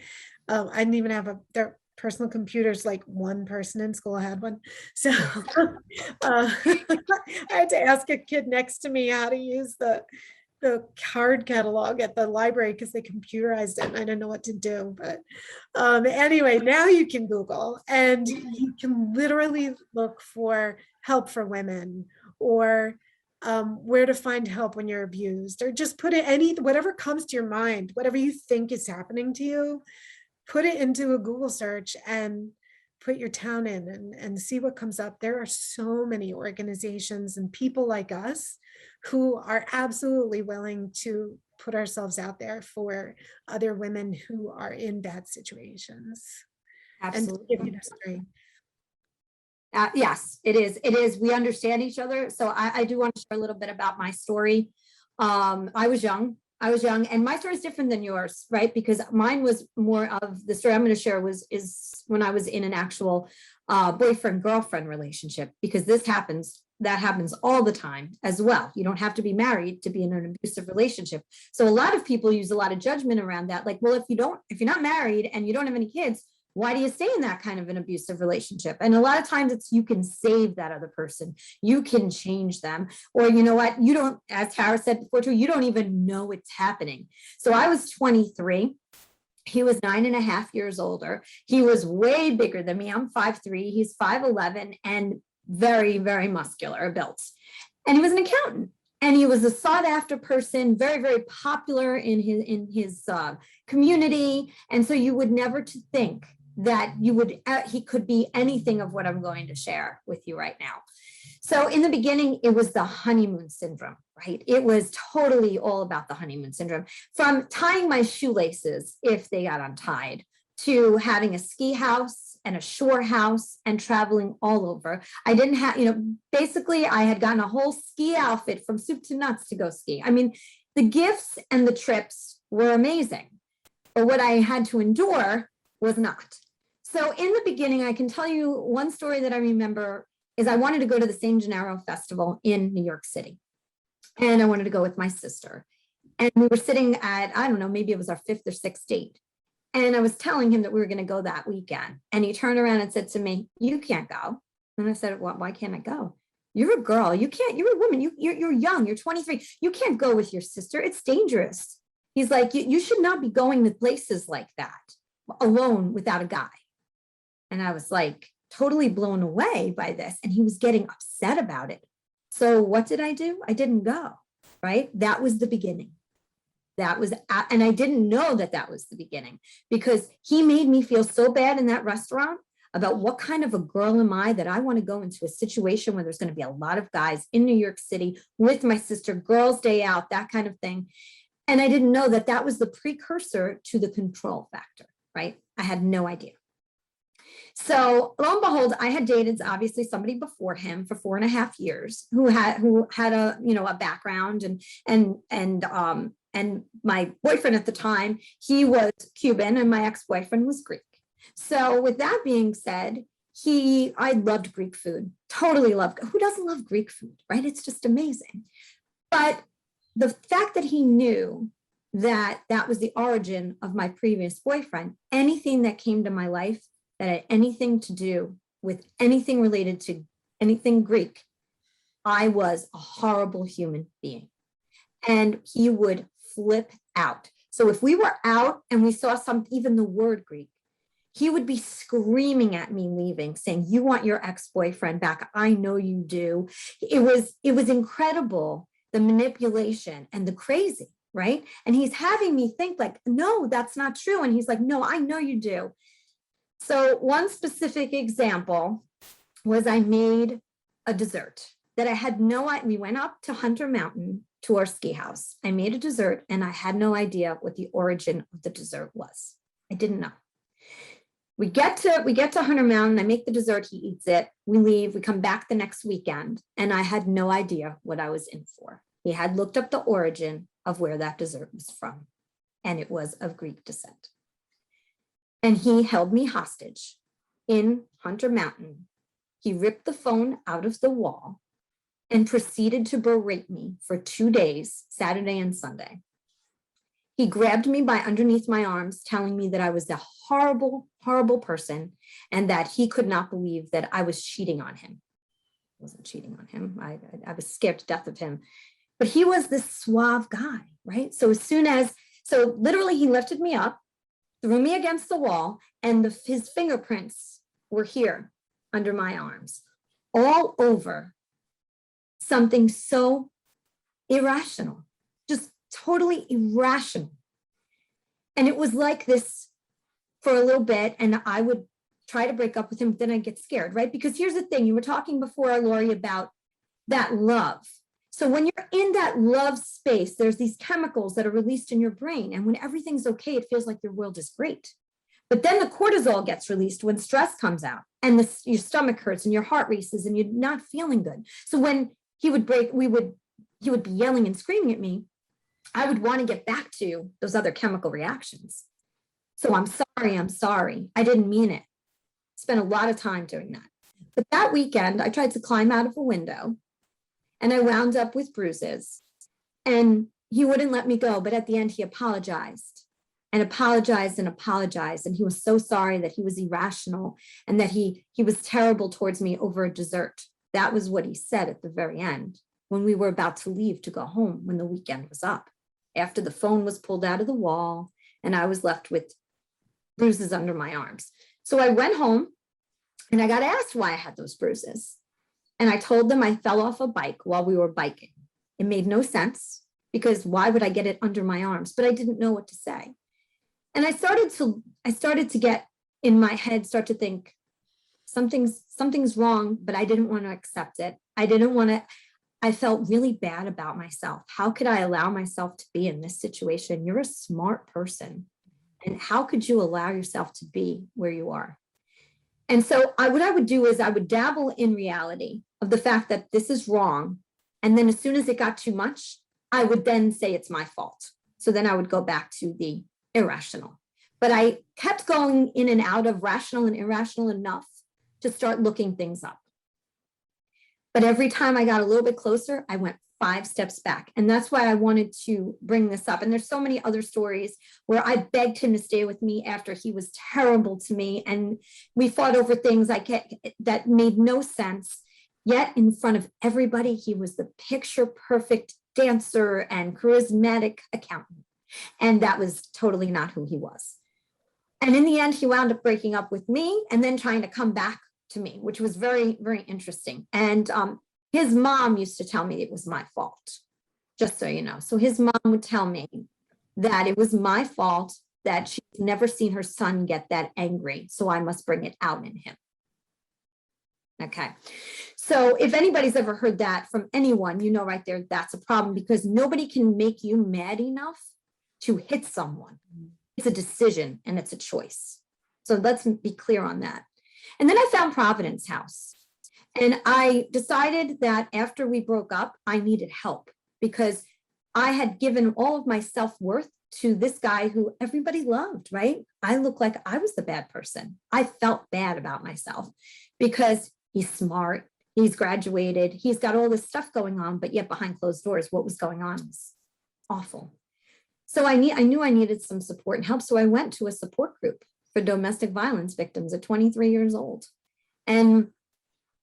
[SPEAKER 3] I didn't even have their personal computers. Like one person in school had one. So I had to ask a kid next to me how to use the card catalog at the library because they computerized it and I didn't know what to do. But anyway, now you can Google and you can literally look for help for women, or where to find help when you're abused, or just put it whatever comes to your mind, whatever you think is happening to you, put it into a Google search and put your town in and see what comes up. There are so many organizations and people like us who are absolutely willing to put ourselves out there for other women who are in bad situations.
[SPEAKER 1] Absolutely.
[SPEAKER 3] And give you the strength.
[SPEAKER 1] Yes, it is. It is. We understand each other. So I do want to share a little bit about my story. I was young, and my story is different than yours, right? Because mine was more of the story I'm going to share is when I was in an actual boyfriend-girlfriend relationship, because that happens all the time as well. You don't have to be married to be in an abusive relationship. So a lot of people use a lot of judgment around that. Like, well, if you're not married and you don't have any kids, why do you stay in that kind of an abusive relationship? And a lot of times it's, you can save that other person. You can change them. Or you know what? You don't, as Tara said before too, you don't even know it's happening. So I was 23. He was 9.5 years older. He was way bigger than me. I'm 5'3". He's 5'11", and very, very muscular built. And he was an accountant. And he was a sought after person, very, very popular in his community. And so you would never to think that he could be anything of what I'm going to share with you right now. So in the beginning, it was the honeymoon syndrome, right? It was totally all about the honeymoon syndrome, from tying my shoelaces if they got untied, to having a ski house and a shore house and traveling all over. I didn't have, basically I had gotten a whole ski outfit from soup to nuts to go ski. I mean, the gifts and the trips were amazing, but what I had to endure was not. So in the beginning, I can tell you one story that I remember is I wanted to go to the San Gennaro Festival in New York City. And I wanted to go with my sister. And we were sitting at, I don't know, maybe it was our 5th or 6th date. And I was telling him that we were going to go that weekend. And he turned around and said to me, "You can't go." And I said, "Well, why can't I go? You're a girl. You can't, you're a woman. You're young. You're 23. You can't go with your sister. It's dangerous." He's like, you should not be going to places like that alone without a guy. And I was like totally blown away by this. And he was getting upset about it. So what did I do? I didn't go, right? That was the beginning. And I didn't know that that was the beginning because he made me feel so bad in that restaurant about what kind of a girl am I that I want to go into a situation where there's going to be a lot of guys in New York City with my sister, girls' day out, that kind of thing. And I didn't know that that was the precursor to the control factor, right? I had no idea. So lo and behold, I had dated obviously somebody before him for 4.5 years who had a, a background and my boyfriend at the time, he was Cuban and my ex-boyfriend was Greek. So with that being said, I loved Greek food, totally loved. Who doesn't love Greek food, right? It's just amazing. But the fact that he knew that that was the origin of my previous boyfriend, anything that came to my life that had anything to do with anything related to anything Greek, I was a horrible human being. And he would flip out. So if we were out and we saw even the word Greek, he would be screaming at me leaving, saying, "You want your ex-boyfriend back? I know you do." It was incredible, the manipulation and the crazy, right? And he's having me think like, "No, that's not true." And he's like, "No, I know you do." So one specific example was I made a dessert that I had no idea. We went up to Hunter Mountain to our ski house. I made a dessert and I had no idea what the origin of the dessert was. I didn't know. We get to Hunter Mountain. I make the dessert. He eats it. We leave. We come back the next weekend and I had no idea what I was in for. He had looked up the origin of where that dessert was from, and it was of Greek descent. And he held me hostage in Hunter Mountain. He ripped the phone out of the wall and proceeded to berate me for 2 days, Saturday and Sunday. He grabbed me by underneath my arms, telling me that I was a horrible, horrible person and that he could not believe that I was cheating on him. I wasn't cheating on him. I was scared to death of him. But he was this suave guy, right? So literally he lifted me up, threw me against the wall, and his fingerprints were here under my arms, all over something so irrational, just totally irrational. And it was like this for a little bit, and I would try to break up with him, but then I'd get scared, right? Because here's the thing, you were talking before, Laurie, about that love. So when you're in that love space, there's these chemicals that are released in your brain. And when everything's okay, it feels like your world is great. But then the cortisol gets released when stress comes out and your stomach hurts and your heart races and you're not feeling good. So when he would be yelling and screaming at me, I would want to get back to those other chemical reactions. So I'm sorry. I didn't mean it. Spent a lot of time doing that. But that weekend, I tried to climb out of a window and I wound up with bruises and he wouldn't let me go. But at the end, he apologized and apologized and apologized. And he was so sorry that he was irrational and that he was terrible towards me over a dessert. That was what he said at the very end when we were about to leave to go home when the weekend was up, after the phone was pulled out of the wall and I was left with bruises under my arms. So I went home and I got asked why I had those bruises. And I told them I fell off a bike while we were biking. It made no sense because why would I get it under my arms? But I didn't know what to say. And I started to get in my head, start to think something's wrong, but I didn't want to accept it. I felt really bad about myself. How could I allow myself to be in this situation? You're a smart person. And how could you allow yourself to be where you are? And so what I would do is I would dabble in reality of the fact that this is wrong. And then as soon as it got too much, I would then say it's my fault. So then I would go back to the irrational. But I kept going in and out of rational and irrational enough to start looking things up. But every time I got a little bit closer, I went 5 steps back. And that's why I wanted to bring this up. And there's so many other stories where I begged him to stay with me after he was terrible to me. And we fought over things that made no sense. Yet in front of everybody, he was the picture perfect dancer and charismatic accountant. And that was totally not who he was. And in the end, he wound up breaking up with me and then trying to come back to me, which was very, very interesting. And his mom used to tell me it was my fault, just so you know. So his mom would tell me that it was my fault, that she's never seen her son get that angry. So I must bring it out in him. Okay. So if anybody's ever heard that from anyone, you know right there, that's a problem, because nobody can make you mad enough to hit someone. It's a decision and it's a choice. So let's be clear on that. And then I found Providence House. And I decided that after we broke up, I needed help because I had given all of my self-worth to this guy who everybody loved, right? I looked like I was the bad person. I felt bad about myself because he's smart, he's graduated, he's got all this stuff going on, but yet behind closed doors, what was going on was awful. So I knew I needed some support and help. So I went to a support group for domestic violence victims at 23 years old. And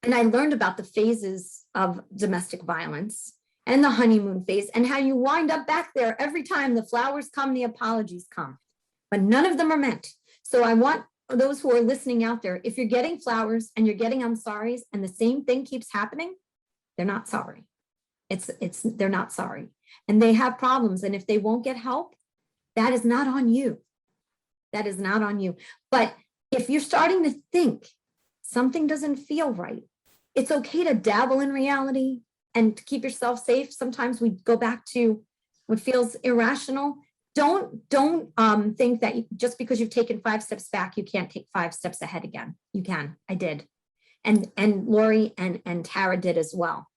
[SPEAKER 1] I learned about the phases of domestic violence and the honeymoon phase and how you wind up back there every time the flowers come, the apologies come, but none of them are meant. So I want those who are listening out there, if you're getting flowers and you're getting I'm sorry's and the same thing keeps happening, they're not sorry. They're not sorry. And they have problems. And if they won't get help, that is not on you. That is not on you. But if you're starting to think something doesn't feel right, it's okay to dabble in reality and to keep yourself safe. Sometimes we go back to what feels irrational. Don't think that just because you've taken 5 steps back, you can't take 5 steps ahead again. You can. I did. And Laurie and Tara did as well.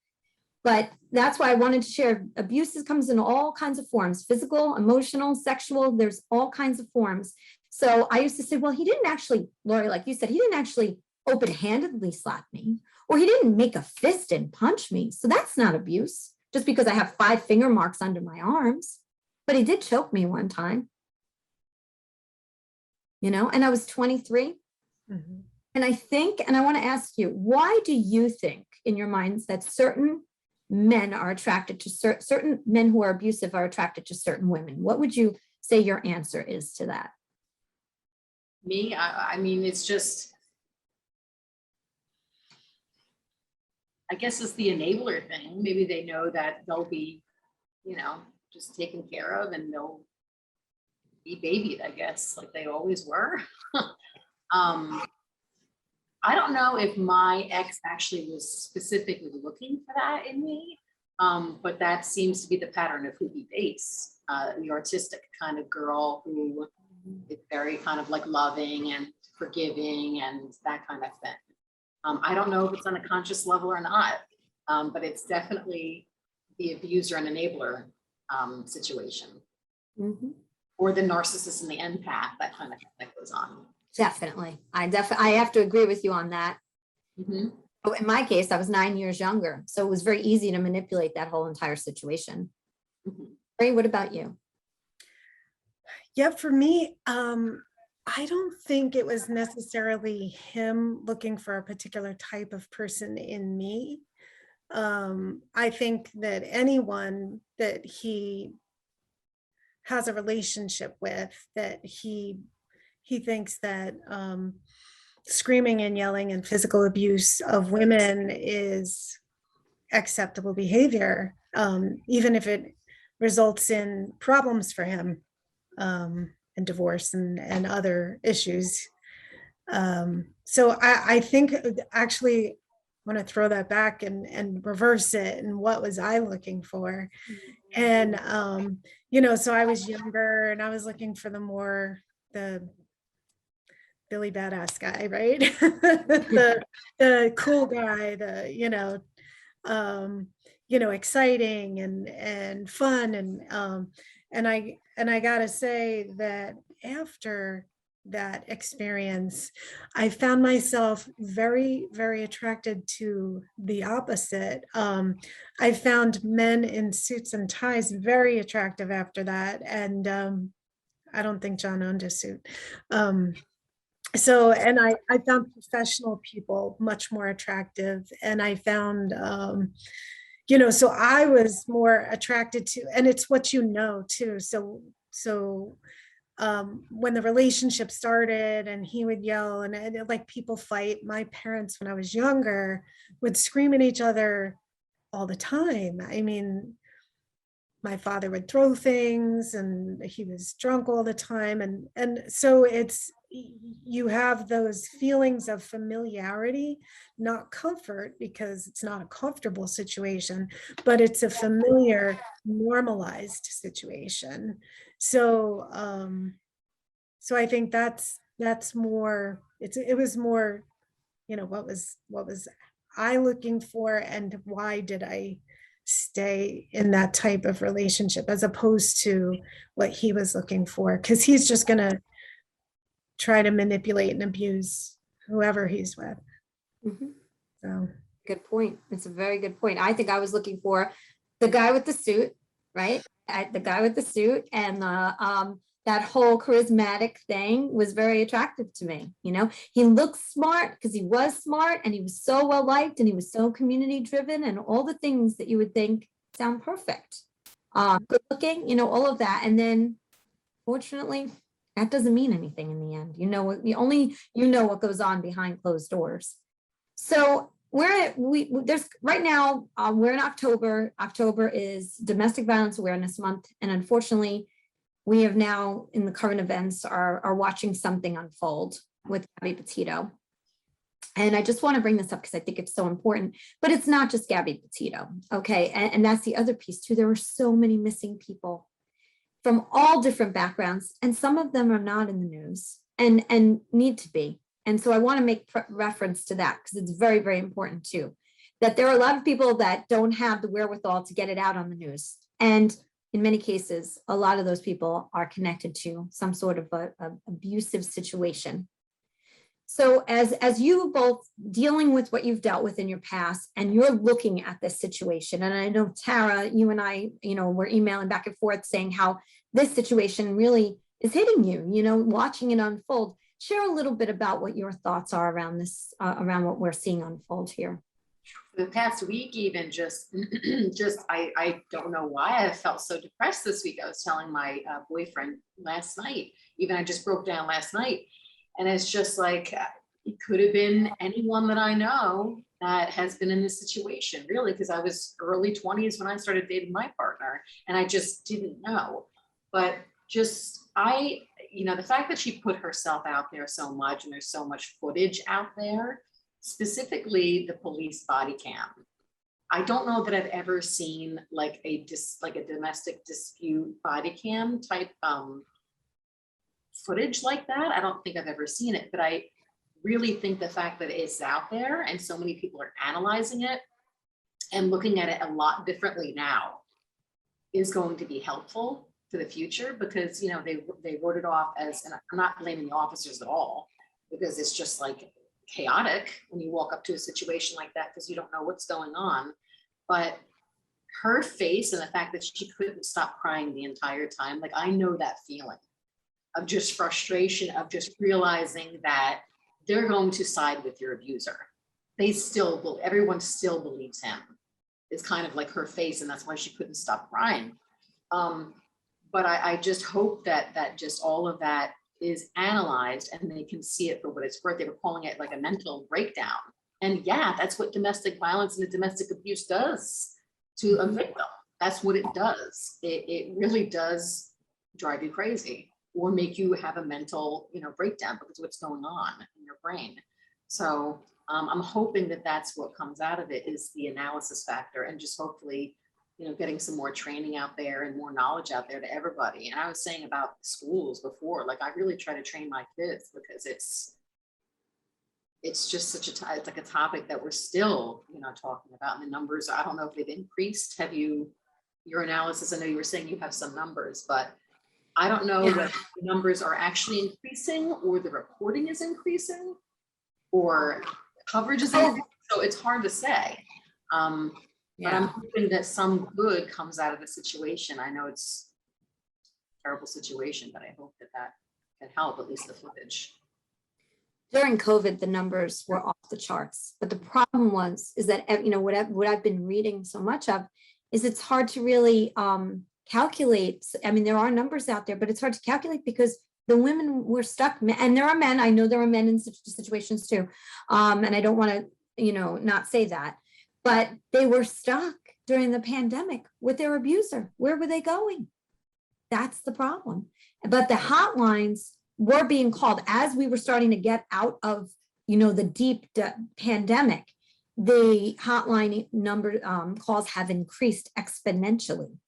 [SPEAKER 1] But that's why I wanted to share. Abuse comes in all kinds of forms: physical, emotional, sexual. There's all kinds of forms. So I used to say, well, he didn't actually, Laurie, like you said, he didn't actually open-handedly slap me, or he didn't make a fist and punch me. So that's not abuse, just because I have 5 finger marks under my arms. But he did choke me one time, and I was 23. Mm-hmm. And I think, and I want to ask you, why do you think in your minds that certain men are attracted to certain men who are abusive are attracted to certain women? What would you say your answer is to that?
[SPEAKER 2] Me, I mean, it's just, I guess it's the enabler thing. Maybe they know that they'll be, just taken care of and they'll be babied, I guess, like they always were. I don't know if my ex actually was specifically looking for that in me, but that seems to be the pattern of who he dates, the artistic kind of girl who is very kind of like loving and forgiving and that kind of thing. I don't know if it's on a conscious level or not, but it's definitely the abuser and enabler situation. Mm-hmm. Or the narcissist and the empath, that kind of thing that goes on.
[SPEAKER 1] Definitely. I have to agree with you on that. Mm-hmm. But in my case, I was 9 years younger. So it was very easy to manipulate that whole entire situation. Mm-hmm. Ray, what about you?
[SPEAKER 3] Yeah, for me, I don't think it was necessarily him looking for a particular type of person in me. I think that anyone that he has a relationship with, that he thinks that screaming and yelling and physical abuse of women is acceptable behavior, even if it results in problems for him, and divorce and other issues. So I think actually I want to throw that back and reverse it. And what was I looking for? And, so I was younger and I was looking for the Billy Badass guy, right? the cool guy, exciting and fun. And I gotta say that after that experience, I found myself very, very attracted to the opposite. I found men in suits and ties very attractive after that. And I don't think John owned a suit. And I found professional people much more attractive. And I found, so I was more attracted to, and it's what you know too. So when the relationship started and he would yell and like people fight, my parents, when I was younger, would scream at each other all the time. I mean, my father would throw things and he was drunk all the time. And so you have those feelings of familiarity, not comfort, because it's not a comfortable situation, but it's a familiar, normalized situation. So I think that's more, it was more, what was I looking for, and why did I stay in that type of relationship, as opposed to what he was looking for, because he's just going to try to manipulate and abuse whoever he's with.
[SPEAKER 1] Mm-hmm.
[SPEAKER 3] So
[SPEAKER 1] good point. It's a very good point. I think I was looking for the guy with the suit, right? The guy with the suit, and that whole charismatic thing was very attractive to me. He looked smart because he was smart, and he was so well liked, and he was so community driven, and all the things that you would think sound perfect. Good looking, all of that. And then fortunately, that doesn't mean anything in the end. What goes on behind closed doors. So there's right now, we're in October. October is Domestic Violence Awareness Month. And unfortunately, we have now, in the current events, are watching something unfold with Gabby Petito. And I just want to bring this up because I think it's so important, but it's not just Gabby Petito. Okay. And that's the other piece too. There are so many missing people from all different backgrounds, and some of them are not in the news and need to be. And so I want to make reference to that because it's very, very important too, that there are a lot of people that don't have the wherewithal to get it out on the news. And in many cases, a lot of those people are connected to some sort of a abusive situation. So as you both dealing with what you've dealt with in your past, and you're looking at this situation, and I know Tara, you and I, we're emailing back and forth saying how this situation really is hitting you, watching it unfold. Share a little bit about what your thoughts are around this, around what we're seeing unfold here.
[SPEAKER 2] For the past week, even I don't know why I felt so depressed this week. I was telling my boyfriend last night, I just broke down last night. And it's just like, it could have been anyone that I know that has been in this situation, really, because I was early 20s when I started dating my partner, and I just didn't know. But the fact that she put herself out there so much, and there's so much footage out there, specifically the police body cam. I don't know that I've ever seen like a domestic dispute body cam type footage like that. I don't think I've ever seen it, but I really think the fact that it's out there and so many people are analyzing it and looking at it a lot differently now is going to be helpful for the future, because they wrote it off as, and I'm not blaming the officers at all, because it's just like chaotic when you walk up to a situation like that because you don't know what's going on. But her face and the fact that she couldn't stop crying the entire time, like I know that feeling of just frustration, of just realizing that they're going to side with your abuser. Everyone still believes him, is kind of like her face, and that's why she couldn't stop crying. But I just hope that just all of that is analyzed and they can see it for what it's worth. They were calling it like a mental breakdown. And yeah, that's what domestic violence and domestic abuse does to a victim. That's what it does. It really does drive you crazy or make you have a mental, breakdown because of what's going on in your brain. So I'm hoping that that's what comes out of it, is the analysis factor, and just hopefully, getting some more training out there and more knowledge out there to everybody. And I was saying about schools before, like I really try to train my kids because it's it's just such it's like a topic that we're still, talking about. And the numbers, I don't know if they've increased. Have you, your analysis, I know you were saying you have some numbers, but I don't know whether the numbers are actually increasing or the reporting is increasing or coverage is increasing. So it's hard to say. But I'm hoping that some good comes out of the situation. I know it's a terrible situation, but I hope that can help, at least the footage.
[SPEAKER 1] During COVID, the numbers were off the charts. But the problem is that, what I've been reading so much of is it's hard to really calculate. I mean, there are numbers out there, but it's hard to calculate because the women were stuck. And there are men, I know there are men in such situations too. And I don't want to, not say that, but they were stuck during the pandemic with their abuser. Where were they going? That's the problem. But the hotlines were being called as we were starting to get out of, the deep pandemic. The hotline number calls have increased exponentially,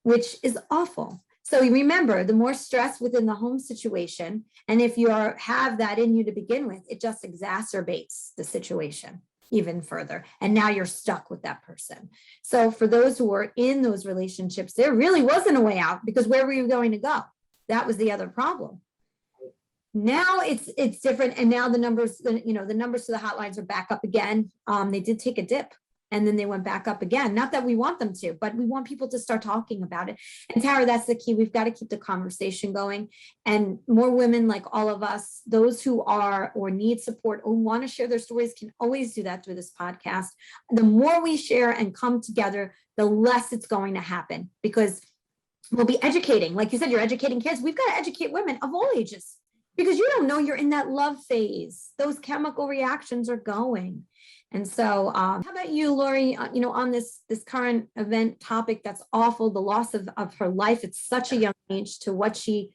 [SPEAKER 1] which is awful. So you remember, the more stress within the home situation, and if you have that in you to begin with, it just exacerbates the situation even further. And now you're stuck with that person. So for those who are in those relationships, there really wasn't a way out, because where were you going to go? That was the other problem. Now it's different. And now the numbers, the numbers to the hotlines are back up again. They did take a dip and then they went back up again. Not that we want them to, but we want people to start talking about it. And Tara, that's the key. We've got to keep the conversation going. And more women like all of us, those who are or need support or want to share their stories, can always do that through this podcast. The more we share and come together, the less it's going to happen, because we'll be educating. Like you said, you're educating kids. We've got to educate women of all ages, because you don't know you're in that love phase. Those chemical reactions are going. And so how about you, Laurie, on this current event topic that's awful, the loss of her life at such a young age to what she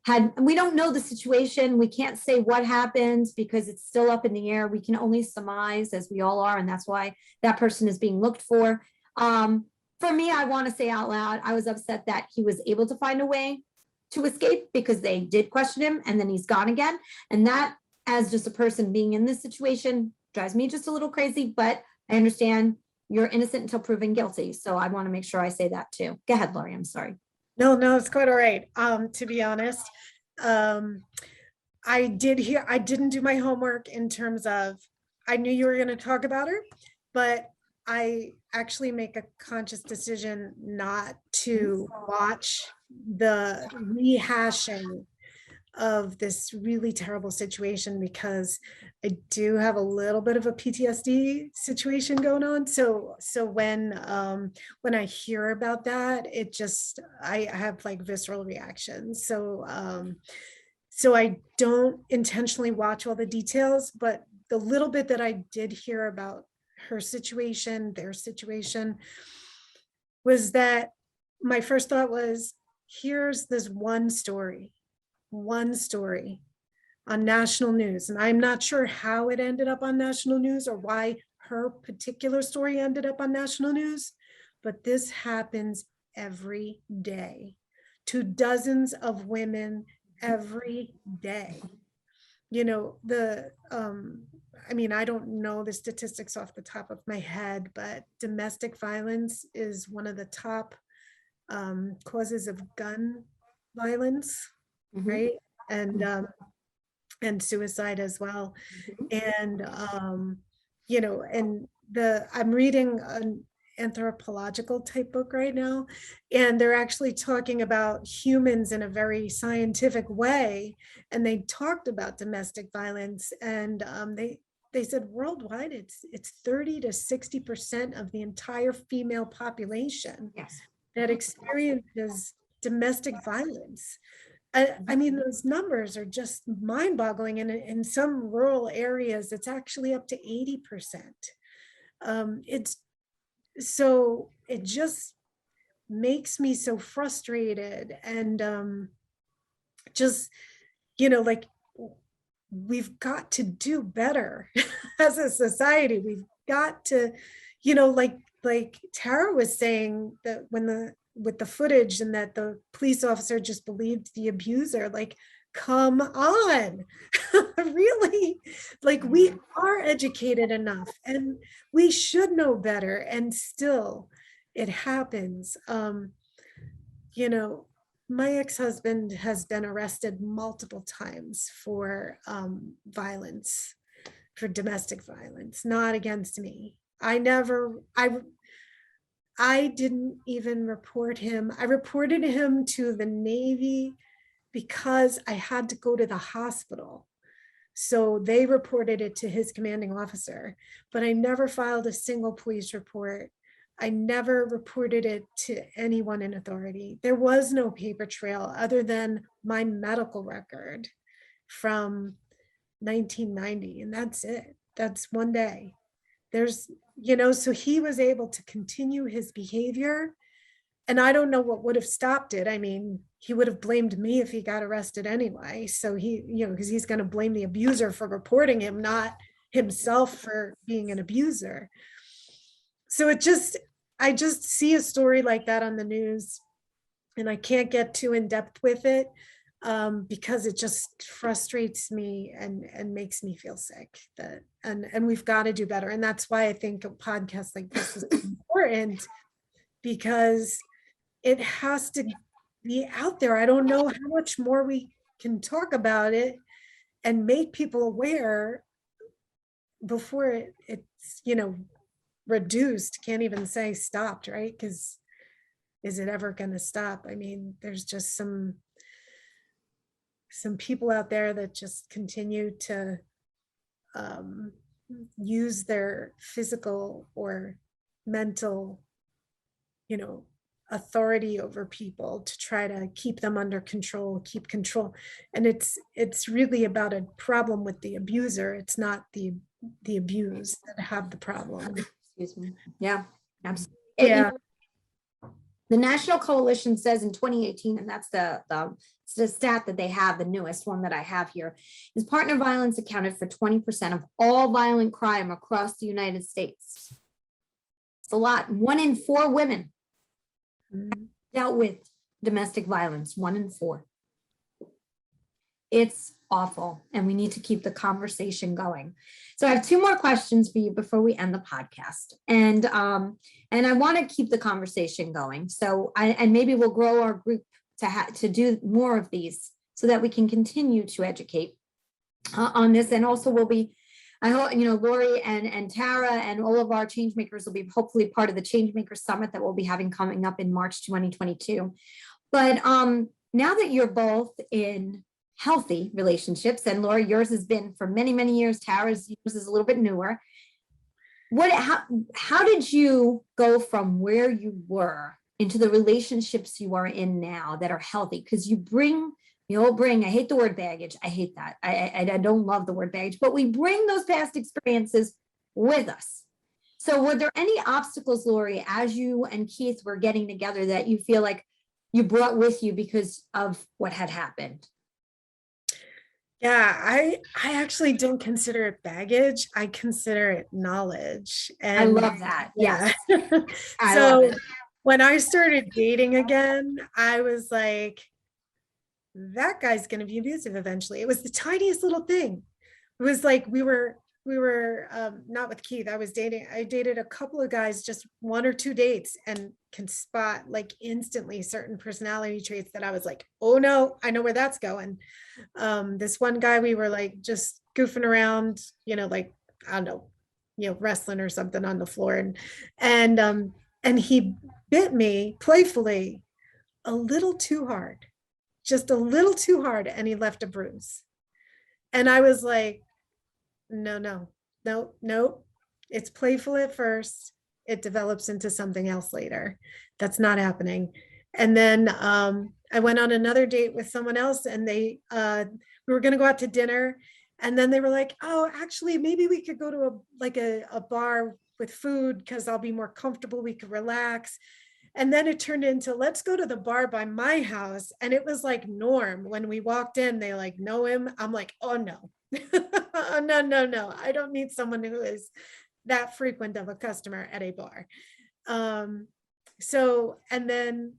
[SPEAKER 1] had. We don't know the situation. We can't say what happens because it's still up in the air. We can only surmise, as we all are, and that's why that person is being looked for. For me, I want to say out loud, I was upset that he was able to find a way to escape, because they did question him and then he's gone again. And that, as just a person being in this situation, drives me just a little crazy, but I understand you're innocent until proven guilty. So I want to make sure I say that too. Go ahead, Laurie, I'm sorry.
[SPEAKER 3] No, it's quite all right. To be honest, I didn't do my homework in terms of, I knew you were going to talk about her, but I actually make a conscious decision not to watch the rehashing of this really terrible situation, because I do have a little bit of a PTSD situation going on. So when I hear about that, I have like visceral reactions. So I don't intentionally watch all the details, but the little bit that I did hear about her situation, their situation, was that my first thought was, here's this one story on national news. And I'm not sure how it ended up on national news or why her particular story ended up on national news, but this happens every day to dozens of women every day. I don't know the statistics off the top of my head, but domestic violence is one of the top causes of gun violence, right? And suicide as well. And I'm reading an anthropological type book right now, and they're actually talking about humans in a very scientific way, and they talked about domestic violence, and they said worldwide it's 30 to 60% of the entire female population that experiences domestic violence. I mean, those numbers are just mind-boggling, and in some rural areas it's actually up to 80%. It just makes me so frustrated, and we've got to do better as a society. We've got to, like Tara was saying, that with the footage, and that the police officer just believed the abuser, like come on. Really, like, we are educated enough and we should know better, and still it happens. You know, my ex-husband has been arrested multiple times for violence, for domestic violence, not against me. I didn't even report him. I reported him to the Navy because I had to go to the hospital. So they reported it to his commanding officer, but I never filed a single police report. I never reported it to anyone in authority. There was no paper trail other than my medical record from 1990, and that's it. That's one day. There's, so he was able to continue his behavior, and I don't know what would have stopped it. I mean, he would have blamed me if he got arrested anyway. So because he's going to blame the abuser for reporting him, not himself for being an abuser. So I just see a story like that on the news, and I can't get too in depth with it because it just frustrates me and makes me feel sick. And we've got to do better. And that's why I think a podcast like this is important, because it has to be out there. I don't know how much more we can talk about it and make people aware before it's reduced. Can't even say stopped, right? Because is it ever going to stop? I mean, there's just some people out there that just continue to use their physical or mental authority over people to try to keep them under control, keep control. And it's really about a problem with the abuser. It's not the abused that have the problem.
[SPEAKER 1] Excuse me. Yeah, absolutely.
[SPEAKER 3] Yeah.
[SPEAKER 1] The National Coalition says in 2018, and that's the stat that they have, the newest one that I have here, is partner violence accounted for 20% of all violent crime across the United States. It's a lot. 1 in 4 women dealt with domestic violence, 1 in 4. It's awful, and we need to keep the conversation going. So I have 2 more questions for you before we end the podcast, and I want to keep the conversation going. So and maybe we'll grow our group to do more of these so that we can continue to educate on this, and also we'll be. I hope, Laurie and Tara and all of our Changemakers will be hopefully part of the Changemakers Summit that we'll be having coming up in March 2022. But now that you're both in healthy relationships, and Laurie, yours has been for many, many years, Tara's yours is a little bit newer. How did you go from where you were into the relationships you are in now that are healthy? Because I hate the word baggage. I hate that. I don't love the word baggage, but we bring those past experiences with us. So were there any obstacles, Laurie, as you and Keith were getting together that you feel like you brought with you because of what had happened?
[SPEAKER 3] Yeah, I actually don't consider it baggage. I consider it knowledge. And
[SPEAKER 1] I love that.
[SPEAKER 3] Yeah.
[SPEAKER 1] Yes.
[SPEAKER 3] So when I started dating again, I was like, that guy's going to be abusive eventually. It was the tiniest little thing. It was like we were not with Keith. I dated a couple of guys, just 1 or 2 dates, and can spot like instantly certain personality traits that I was like, oh no, I know where that's going. This one guy, we were like just goofing around, like, I don't know, wrestling or something on the floor, and he bit me playfully a little too hard. Just a little too hard, and he left a bruise. And I was like, no, it's playful at first, it develops into something else later. That's not happening. And then I went on another date with someone else, and we were going to go out to dinner, and then they were like, oh, actually maybe we could go to a bar with food because I'll be more comfortable, we could relax. And then it turned into, let's go to the bar by my house. And it was like norm. When we walked in, they like know him. I'm like, oh no, no. I don't need someone who is that frequent of a customer at a bar. So, and then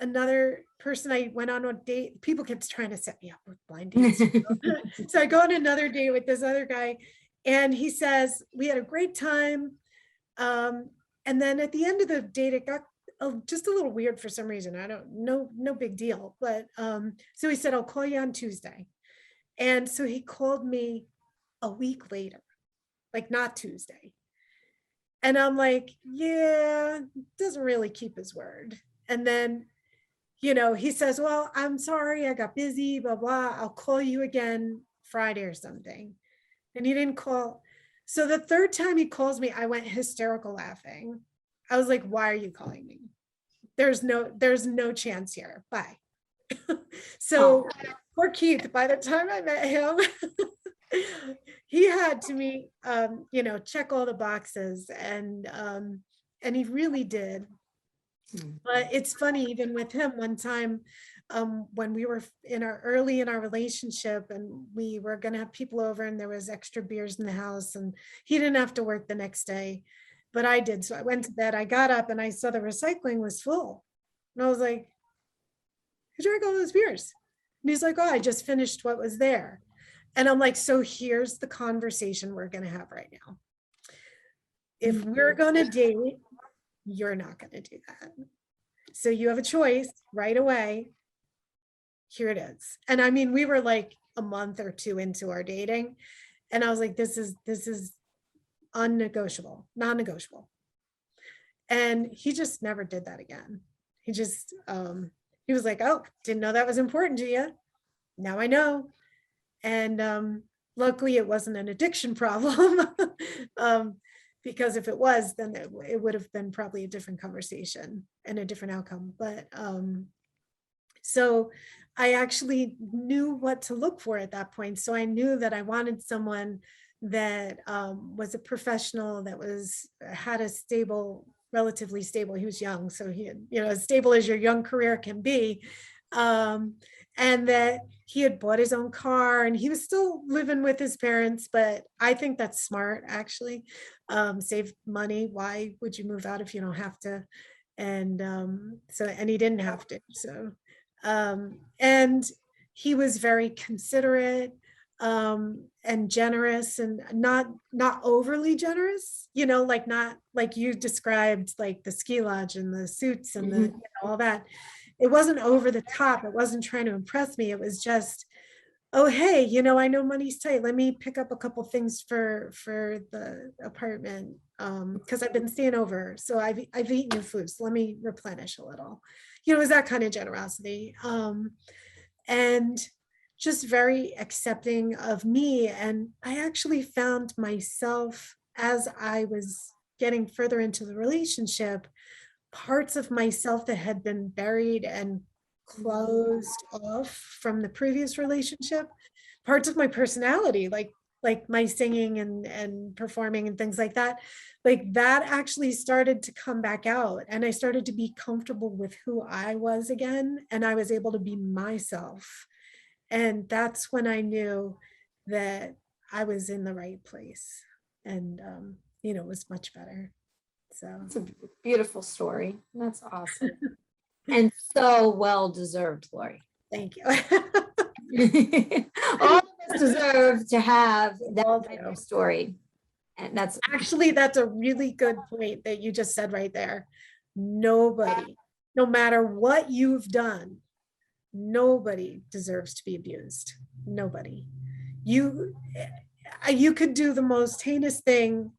[SPEAKER 3] another person I went on a date. People kept trying to set me up with blind dates. So I go on another date with this other guy, and he says, we had a great time. And then at the end of the date, it got just a little weird for some reason. I don't know, no big deal. But so he said, I'll call you on Tuesday. And so he called me a week later, like not Tuesday. And I'm like, yeah, doesn't really keep his word. And then, you know, he says, well, I'm sorry, I got busy, blah, blah. I'll call you again Friday or something. And he didn't call. So the third time he calls me, I went hysterical laughing. I was like, why are you calling me? There's no chance here. Bye. So poor Keith, by the time I met him, he had to meet, you know, check all the boxes, and he really did. But it's funny, even with him, one time when we were early in our relationship, and we were going to have people over, and there was extra beers in the house, and he didn't have to work the next day, but I did. So I went to bed, I got up, and I saw the recycling was full. And I was like, who drank all those beers? And he's like, oh, I just finished what was there. And I'm like, so here's the conversation we're going to have right now. If we're going to date, you're not going to do that. So you have a choice right away. Here it is. And I mean, we were like a month or two into our dating, and I was like, this is unnegotiable, non-negotiable. And he just never did that again. He just, he was like, oh, didn't know that was important to you. Now I know. And luckily it wasn't an addiction problem. Because if it was, then it would have been probably a different conversation and a different outcome. But so I actually knew what to look for at that point. So I knew that I wanted someone that was a professional, that had a stable, relatively stable. He was young, so he had, you know, as stable as your young career can be. And that he had bought his own car, and he was still living with his parents. But I think that's smart, actually. Save money. Why would you move out if you don't have to? And and he didn't have to. So, and he was very considerate and generous, and not overly generous, you know, like not like you described, like the ski lodge and the suits and the, you know, all that. It wasn't over the top. It wasn't trying to impress me. It was just, oh, hey, you know, I know money's tight. Let me pick up a couple things for the apartment, because I've been staying over. So I've eaten your food. So let me replenish a little. You know, it was that kind of generosity. And just very accepting of me. And I actually found myself, as I was getting further into the relationship, parts of myself that had been buried and closed off from the previous relationship, parts of my personality, like my singing and performing and things like that actually started to come back out. And I started to be comfortable with who I was again, and I was able to be myself. And that's when I knew that I was in the right place, and you know, it was much better. So
[SPEAKER 1] it's a beautiful story. That's awesome. And so well deserved, Laurie.
[SPEAKER 3] Thank you.
[SPEAKER 1] All of us deserve to have that type of story. And that's
[SPEAKER 3] a really good point that you just said right there. Nobody, no matter what you've done, nobody deserves to be abused. Nobody. You could do the most heinous thing.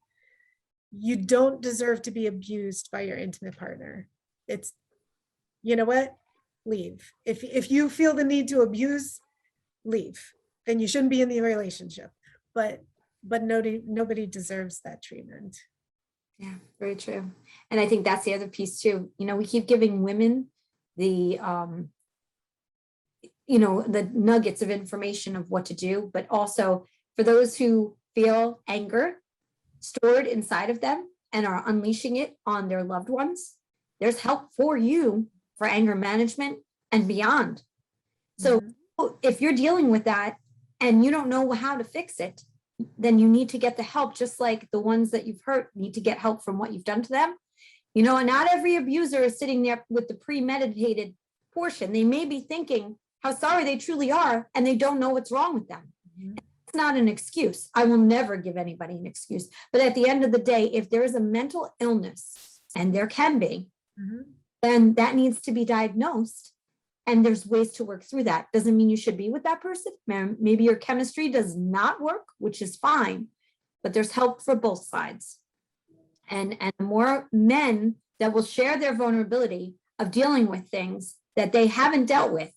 [SPEAKER 3] You don't deserve to be abused by your intimate partner. It's, you know what? Leave. If you feel the need to abuse, leave. Then you shouldn't be in the relationship. But nobody deserves that treatment.
[SPEAKER 1] Yeah, very true. And I think that's the other piece too. You know, we keep giving women the you know, the nuggets of information of what to do, but also for those who feel anger stored inside of them and are unleashing it on their loved ones, there's help for you for anger management and beyond. So if you're dealing with that and you don't know how to fix it, then you need to get the help, just like the ones that you've hurt need to get help from what you've done to them. You know, and not every abuser is sitting there with the premeditated
[SPEAKER 4] portion. They may be thinking how sorry they truly are, and they don't know what's wrong with them. It's not an excuse. I will never give anybody an excuse. But at the end of the day, if there is a mental illness, and there can be, then that needs to be diagnosed. And there's ways to work through that. Doesn't mean you should be with that person. Maybe your chemistry does not work, which is fine, but there's help for both sides. And the more men that will share their vulnerability of dealing with things that they haven't dealt with,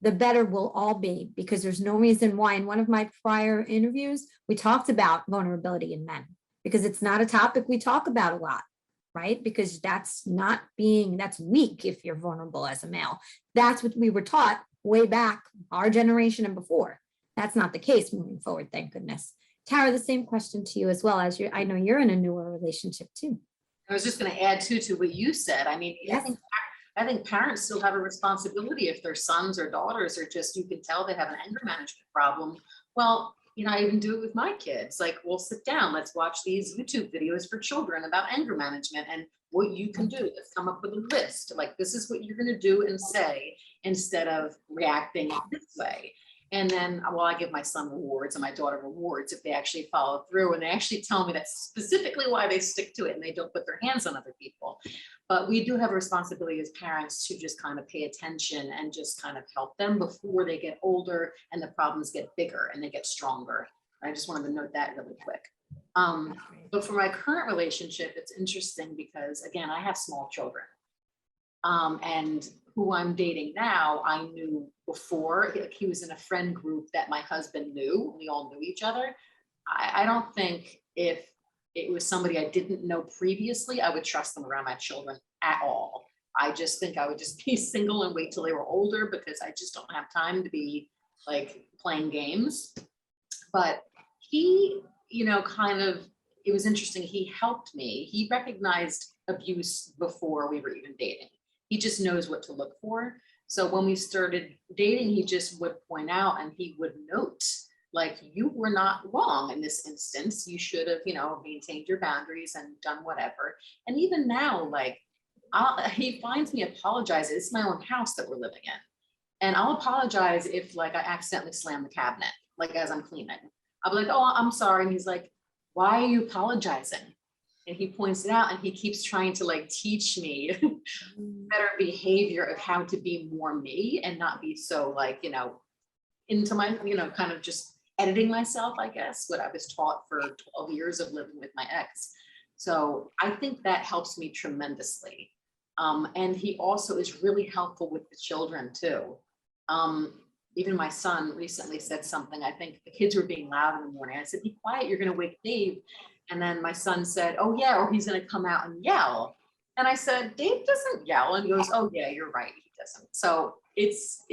[SPEAKER 4] the better we'll all be, because there's no reason why. In one of my prior interviews, we talked about vulnerability in men, because it's not a topic we talk about a lot, right? Because that's weak if you're vulnerable as a male. That's what we were taught way back, our generation and before. That's not the case moving forward, thank goodness. Tara, the same question to you as well, as I know you're in a newer relationship too.
[SPEAKER 2] I was just going to add to what you said. I mean,
[SPEAKER 4] Yes.
[SPEAKER 2] I think parents still have a responsibility if their sons or daughters are just, you can tell they have an anger management problem. Well, I even do it with my kids. Like, we'll sit down, let's watch these YouTube videos for children about anger management and what you can do. Let's come up with a list. Like, this is what you're going to do and say instead of reacting this way. And then, I give my son rewards and my daughter rewards if they actually follow through, and they actually tell me that's specifically why they stick to it and they don't put their hands on other people. But we do have a responsibility as parents to just kind of pay attention and just kind of help them before they get older and the problems get bigger and they get stronger. I just wanted to note that really quick. But for my current relationship, it's interesting because, again, I have small children. And who I'm dating now, I knew before. He was in a friend group that my husband knew. We all knew each other. I don't think if it was somebody I didn't know previously, I would trust them around my children at all. I just think I would just be single and wait till they were older, because I just don't have time to be like playing games. But he, it was interesting. He helped me. He recognized abuse before we were even dating. He just knows what to look for. So when we started dating, he just would point out and he would note, like, you were not wrong in this instance. You should have, maintained your boundaries and done whatever. And even now, like, he finds me apologizing. It's my own house that we're living in. And I'll apologize if, like, I accidentally slam the cabinet, like, as I'm cleaning. I'll be like, oh, I'm sorry. And he's like, why are you apologizing? And he points it out, and he keeps trying to, like, teach me better behavior of how to be more me and not be so, like, into my, kind of just editing myself, I guess, what I was taught for 12 years of living with my ex. So I think that helps me tremendously. And he also is really helpful with the children too. Even my son recently said something. I think the kids were being loud in the morning. I said, be quiet, you're going to wake Dave. And then my son said, oh yeah, or he's going to come out and yell. And I said, Dave doesn't yell. And he goes, oh yeah, you're right, he doesn't. So it's,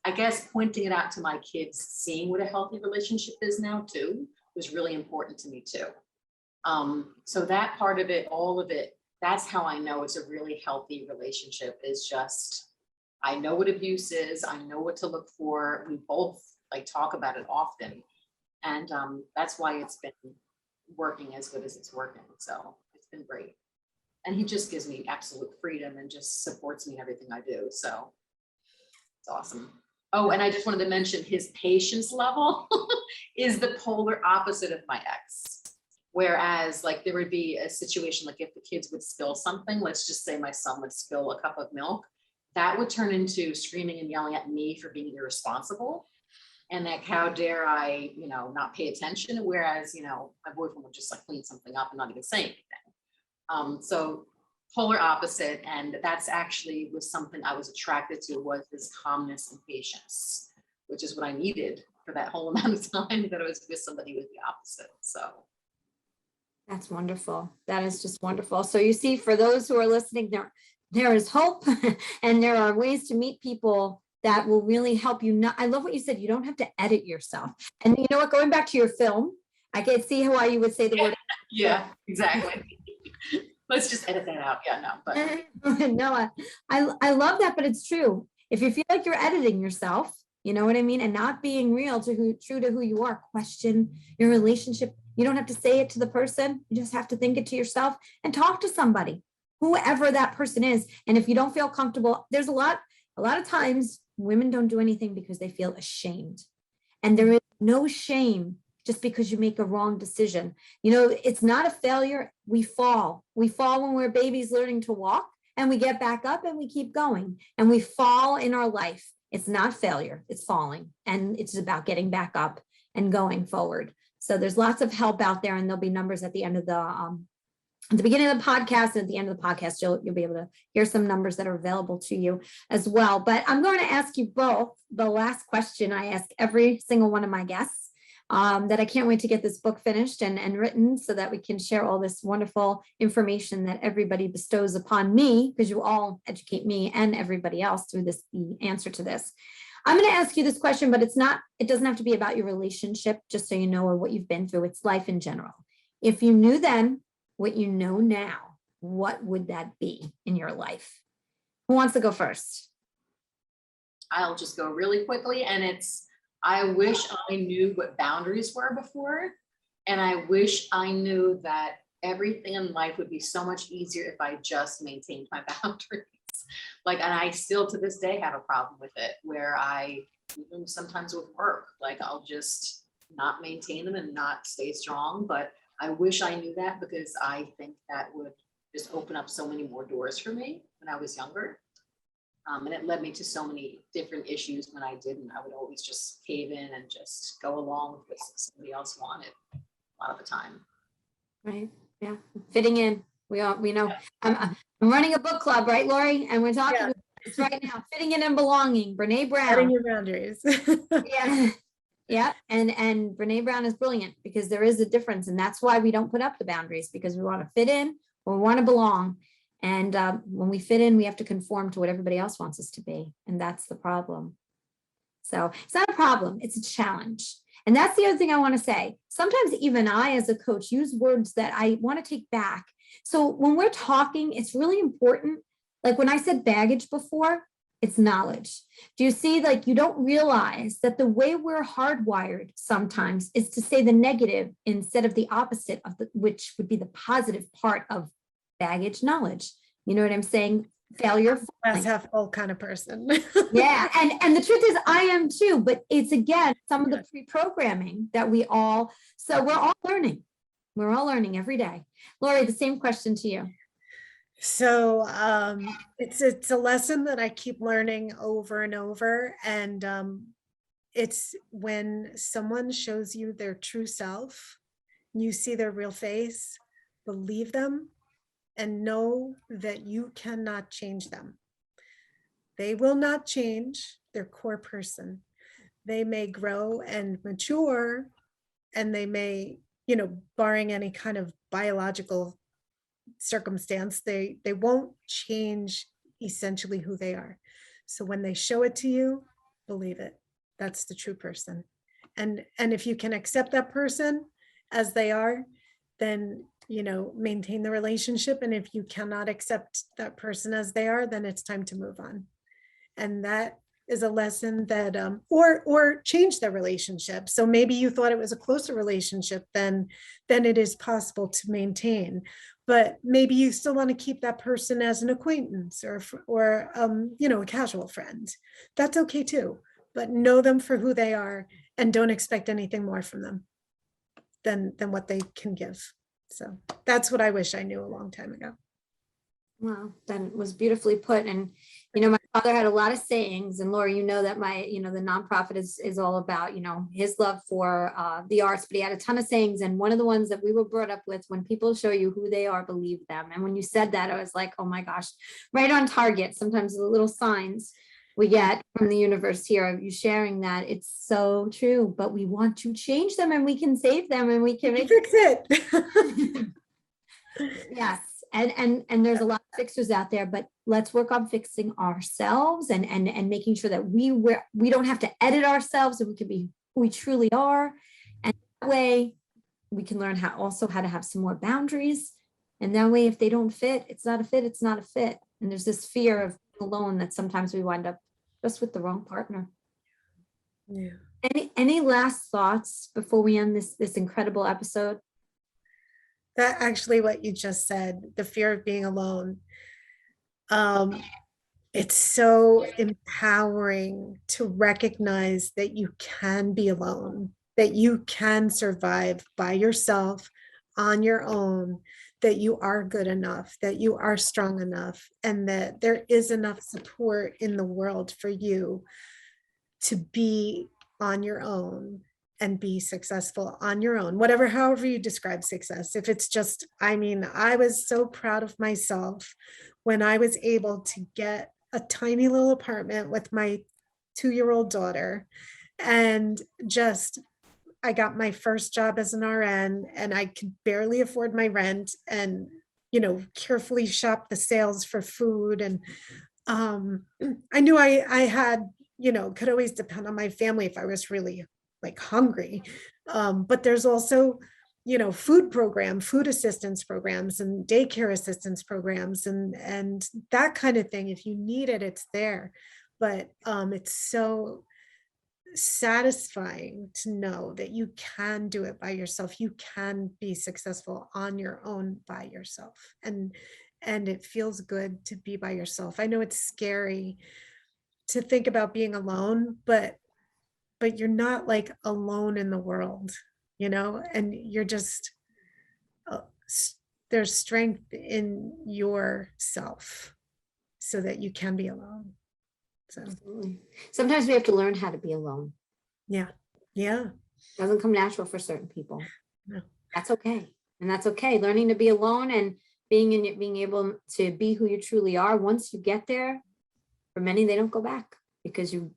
[SPEAKER 2] I guess, pointing it out to my kids, seeing what a healthy relationship is now too, was really important to me too. So that part of it, all of it, that's how I know it's a really healthy relationship, is just, I know what abuse is. I know what to look for. We both, like, talk about it often. And that's why it's been working as good as it's working. So it's been great. And he just gives me absolute freedom and just supports me in everything I do. So it's awesome. Oh, and I just wanted to mention his patience level is the polar opposite of my ex. Whereas, like, there would be a situation, like, if the kids would spill something, let's just say my son would spill a cup of milk, that would turn into screaming and yelling at me for being irresponsible. And like, how dare I, not pay attention? Whereas, my boyfriend would just, like, clean something up and not even say anything. So polar opposite. And that's actually was something I was attracted to, was his calmness and patience, which is what I needed for that whole amount of time that I was with somebody with the opposite. So.
[SPEAKER 4] That's wonderful. That is just wonderful. So you see, for those who are listening, there is hope and there are ways to meet people that will really help you. I love what you said. You don't have to edit yourself. And you know what, going back to your film, I can see why you would say the word.
[SPEAKER 2] Yeah, exactly. Let's just edit that out. Yeah, no, but.
[SPEAKER 4] No, I love that, but it's true. If you feel like you're editing yourself, you know what I mean? And not being true to who you are, question your relationship. You don't have to say it to the person. You just have to think it to yourself and talk to somebody. whoever that person is. And if you don't feel comfortable, there's a lot of times women don't do anything because they feel ashamed. And there is no shame just because you make a wrong decision. You know, it's not a failure. We fall. We fall when we're babies learning to walk, and we get back up and we keep going. And we fall in our life. It's not failure, it's falling. And it's about getting back up and going forward. So there's lots of help out there, and there'll be numbers at the end of at the beginning of the podcast, and at the end of the podcast, you'll be able to hear some numbers that are available to you as well. But I'm going to ask you both the last question I ask every single one of my guests, that I can't wait to get this book finished and written so that we can share all this wonderful information that everybody bestows upon me, because you all educate me and everybody else through the answer to this. I'm going to ask you this question, but it doesn't have to be about your relationship, just so you know, or what you've been through. It's life in general. If you knew then what you know now, what would that be in your life? Who wants to go first?
[SPEAKER 2] I'll just go really quickly, and I wish I knew what boundaries were before, and I wish I knew that everything in life would be so much easier if I just maintained my boundaries. And I still to this day have a problem with it, where even sometimes with work, I'll just not maintain them and not stay strong. But I wish I knew that, because I think that would just open up so many more doors for me when I was younger. And it led me to so many different issues when I didn't. I would always just cave in and just go along with what somebody else wanted a lot of the time.
[SPEAKER 4] Right. Yeah. Fitting in. We know. I'm running a book club, right, Laurie? And we're talking about this right now. Fitting in and belonging. Brene Brown.
[SPEAKER 3] Setting your boundaries.
[SPEAKER 4] Yeah. Yeah. And Brene Brown is brilliant, because there is a difference. And that's why we don't put up the boundaries, because we want to fit in or we want to belong. And when we fit in, we have to conform to what everybody else wants us to be. And that's the problem. So it's not a problem, it's a challenge. And that's the other thing I want to say. Sometimes even I, as a coach, use words that I want to take back. So when we're talking, it's really important. Like when I said baggage before, it's knowledge. Do you see, you don't realize that the way we're hardwired sometimes is to say the negative instead of the opposite of which would be the positive part of baggage, knowledge. You know what I'm saying? Failure.
[SPEAKER 3] Glass half full kind of person.
[SPEAKER 4] Yeah. And the truth is I am too, but it's again, some of the pre-programming that we're all learning. We're all learning every day. Laurie, the same question to you.
[SPEAKER 3] So it's a lesson that I keep learning over and over. And it's when someone shows you their true self, you see their real face, believe them, and know that you cannot change them. They will not change their core person. They may grow and mature, and they may, barring any kind of biological circumstance, they won't change essentially who they are. So when they show it to you, believe it. That's the true person. And if you can accept that person as they are, then maintain the relationship. And if you cannot accept that person as they are, then it's time to move on. And that is a lesson that or change the relationship. So maybe you thought it was a closer relationship than it is possible to maintain, but maybe you still want to keep that person as an acquaintance or a casual friend. That's okay too, but know them for who they are and don't expect anything more from them than what they can give. So that's what I wish I knew a long time ago.
[SPEAKER 4] Wow, that was beautifully put. And, my father had a lot of sayings, and Laurie, that my, the nonprofit is all about, his love for the arts, but he had a ton of sayings. And one of the ones that we were brought up with, when people show you who they are, believe them. And when you said that, I was like, oh my gosh, right on target. Sometimes the little signs we get from the universe here of you sharing that, it's so true, but we want to change them, and we can save them, and we can
[SPEAKER 3] fix it.
[SPEAKER 4] Yes. And there's a lot of fixers out there, but let's work on fixing ourselves and making sure that we don't have to edit ourselves, and we can be who we truly are. And that way we can learn how to have some more boundaries. And that way, if they don't fit, it's not a fit, it's not a fit. And there's this fear of being alone that sometimes we wind up just with the wrong partner.
[SPEAKER 3] Yeah.
[SPEAKER 4] Any last thoughts before we end this incredible episode?
[SPEAKER 3] That actually what you just said, the fear of being alone. It's so empowering to recognize that you can be alone, that you can survive by yourself on your own, that you are good enough, that you are strong enough, and that there is enough support in the world for you to be on your own and be successful on your own, whatever, however you describe success. If it's just, I mean, I was so proud of myself when I was able to get a tiny little apartment with my 2-year-old daughter, and just, I got my first job as an RN and I could barely afford my rent, and, you know, carefully shop the sales for food. And I knew I had, you know, could always depend on my family if I was really like hungry. But there's also, you know, food assistance programs and daycare assistance programs and that kind of thing. If you need it, it's there. But it's so satisfying to know that you can do it by yourself. You can be successful on your own by yourself. And it feels good to be by yourself. I know it's scary to think about being alone, but you're not like alone in the world, you know, and you're just, there's strength in yourself so that you can be alone. So
[SPEAKER 4] Absolutely. Sometimes we have to learn how to be alone.
[SPEAKER 3] yeah.
[SPEAKER 4] Doesn't come natural for certain people.
[SPEAKER 3] No.
[SPEAKER 4] That's okay. And that's okay. Learning to be alone and being able to be who you truly are. Once you get there, for many, they don't go back because you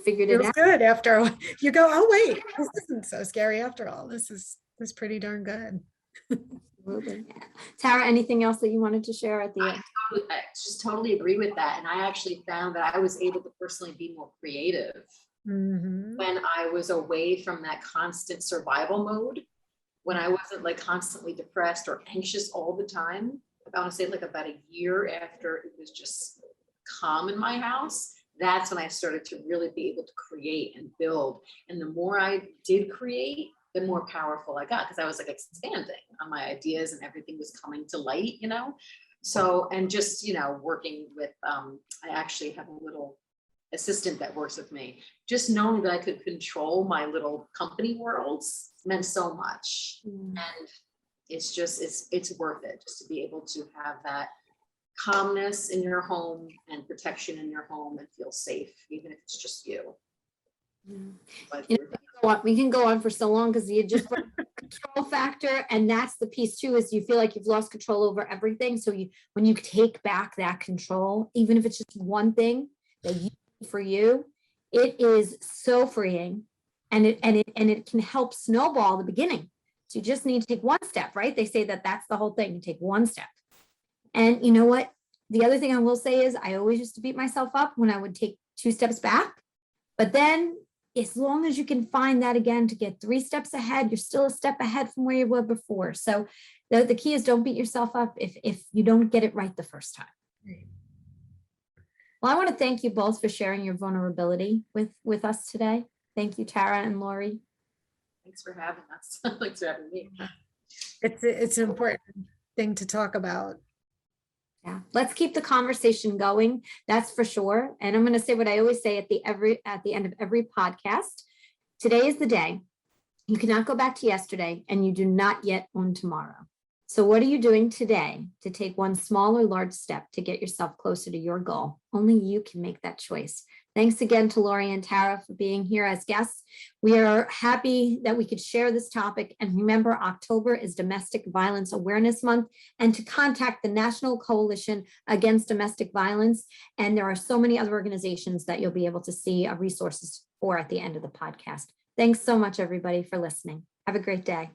[SPEAKER 4] figured it
[SPEAKER 3] Feels
[SPEAKER 4] out.
[SPEAKER 3] good after a while. You go, oh wait, this isn't so scary after all. This is pretty darn good.
[SPEAKER 4] Absolutely. Tara, anything else that you wanted to share at the end?
[SPEAKER 2] I just totally agree with that. And I actually found that I was able to personally be more creative
[SPEAKER 3] Mhm.
[SPEAKER 2] when I was away from that constant survival mode, when I wasn't like constantly depressed or anxious all the time. I want to say like about a year after it was just calm in my house, that's when I started to really be able to create and build. And the more I did create, the more powerful I got, because I was like expanding on my ideas and everything was coming to light, you know? So, and just, you know, working with, I actually have a little assistant that works with me. Just knowing that I could control my little company worlds meant so much. And it's just, it's worth it just to be able to have that calmness in your home and protection in your home and feel safe, even if it's just you. But
[SPEAKER 4] We can go on for so long because you just brought the control factor, and that's the piece too, is you feel like you've lost control over everything. So when you take back that control, even if it's just one thing that you for you, it is so freeing, and it can help snowball the beginning. So you just need to take one step, right? They say that that's the whole thing. You take one step. And you know what? The other thing I will say is I always used to beat myself up when I would take 2 steps back. But then as long as you can find that again to get 3 steps ahead, you're still a step ahead from where you were before. So the key is don't beat yourself up if you don't get it right the first time. Well, I want to thank you both for sharing your vulnerability with us today. Thank you, Tara and Laurie.
[SPEAKER 2] thanks for having us. Thanks for having me.
[SPEAKER 3] It's an important thing to talk about.
[SPEAKER 4] Yeah, let's keep the conversation going. That's for sure. And I'm going to say what I always say at the end of every podcast. Today is the day. You cannot go back to yesterday, and you do not yet own tomorrow. So what are you doing today to take one small or large step to get yourself closer to your goal? Only you can make that choice. Thanks again to Laurie and Tara for being here as guests. We are happy that we could share this topic. And remember, October is Domestic Violence Awareness Month, and to contact the National Coalition Against Domestic Violence. And there are so many other organizations that you'll be able to see resources for at the end of the podcast. Thanks so much, everybody, for listening. Have a great day.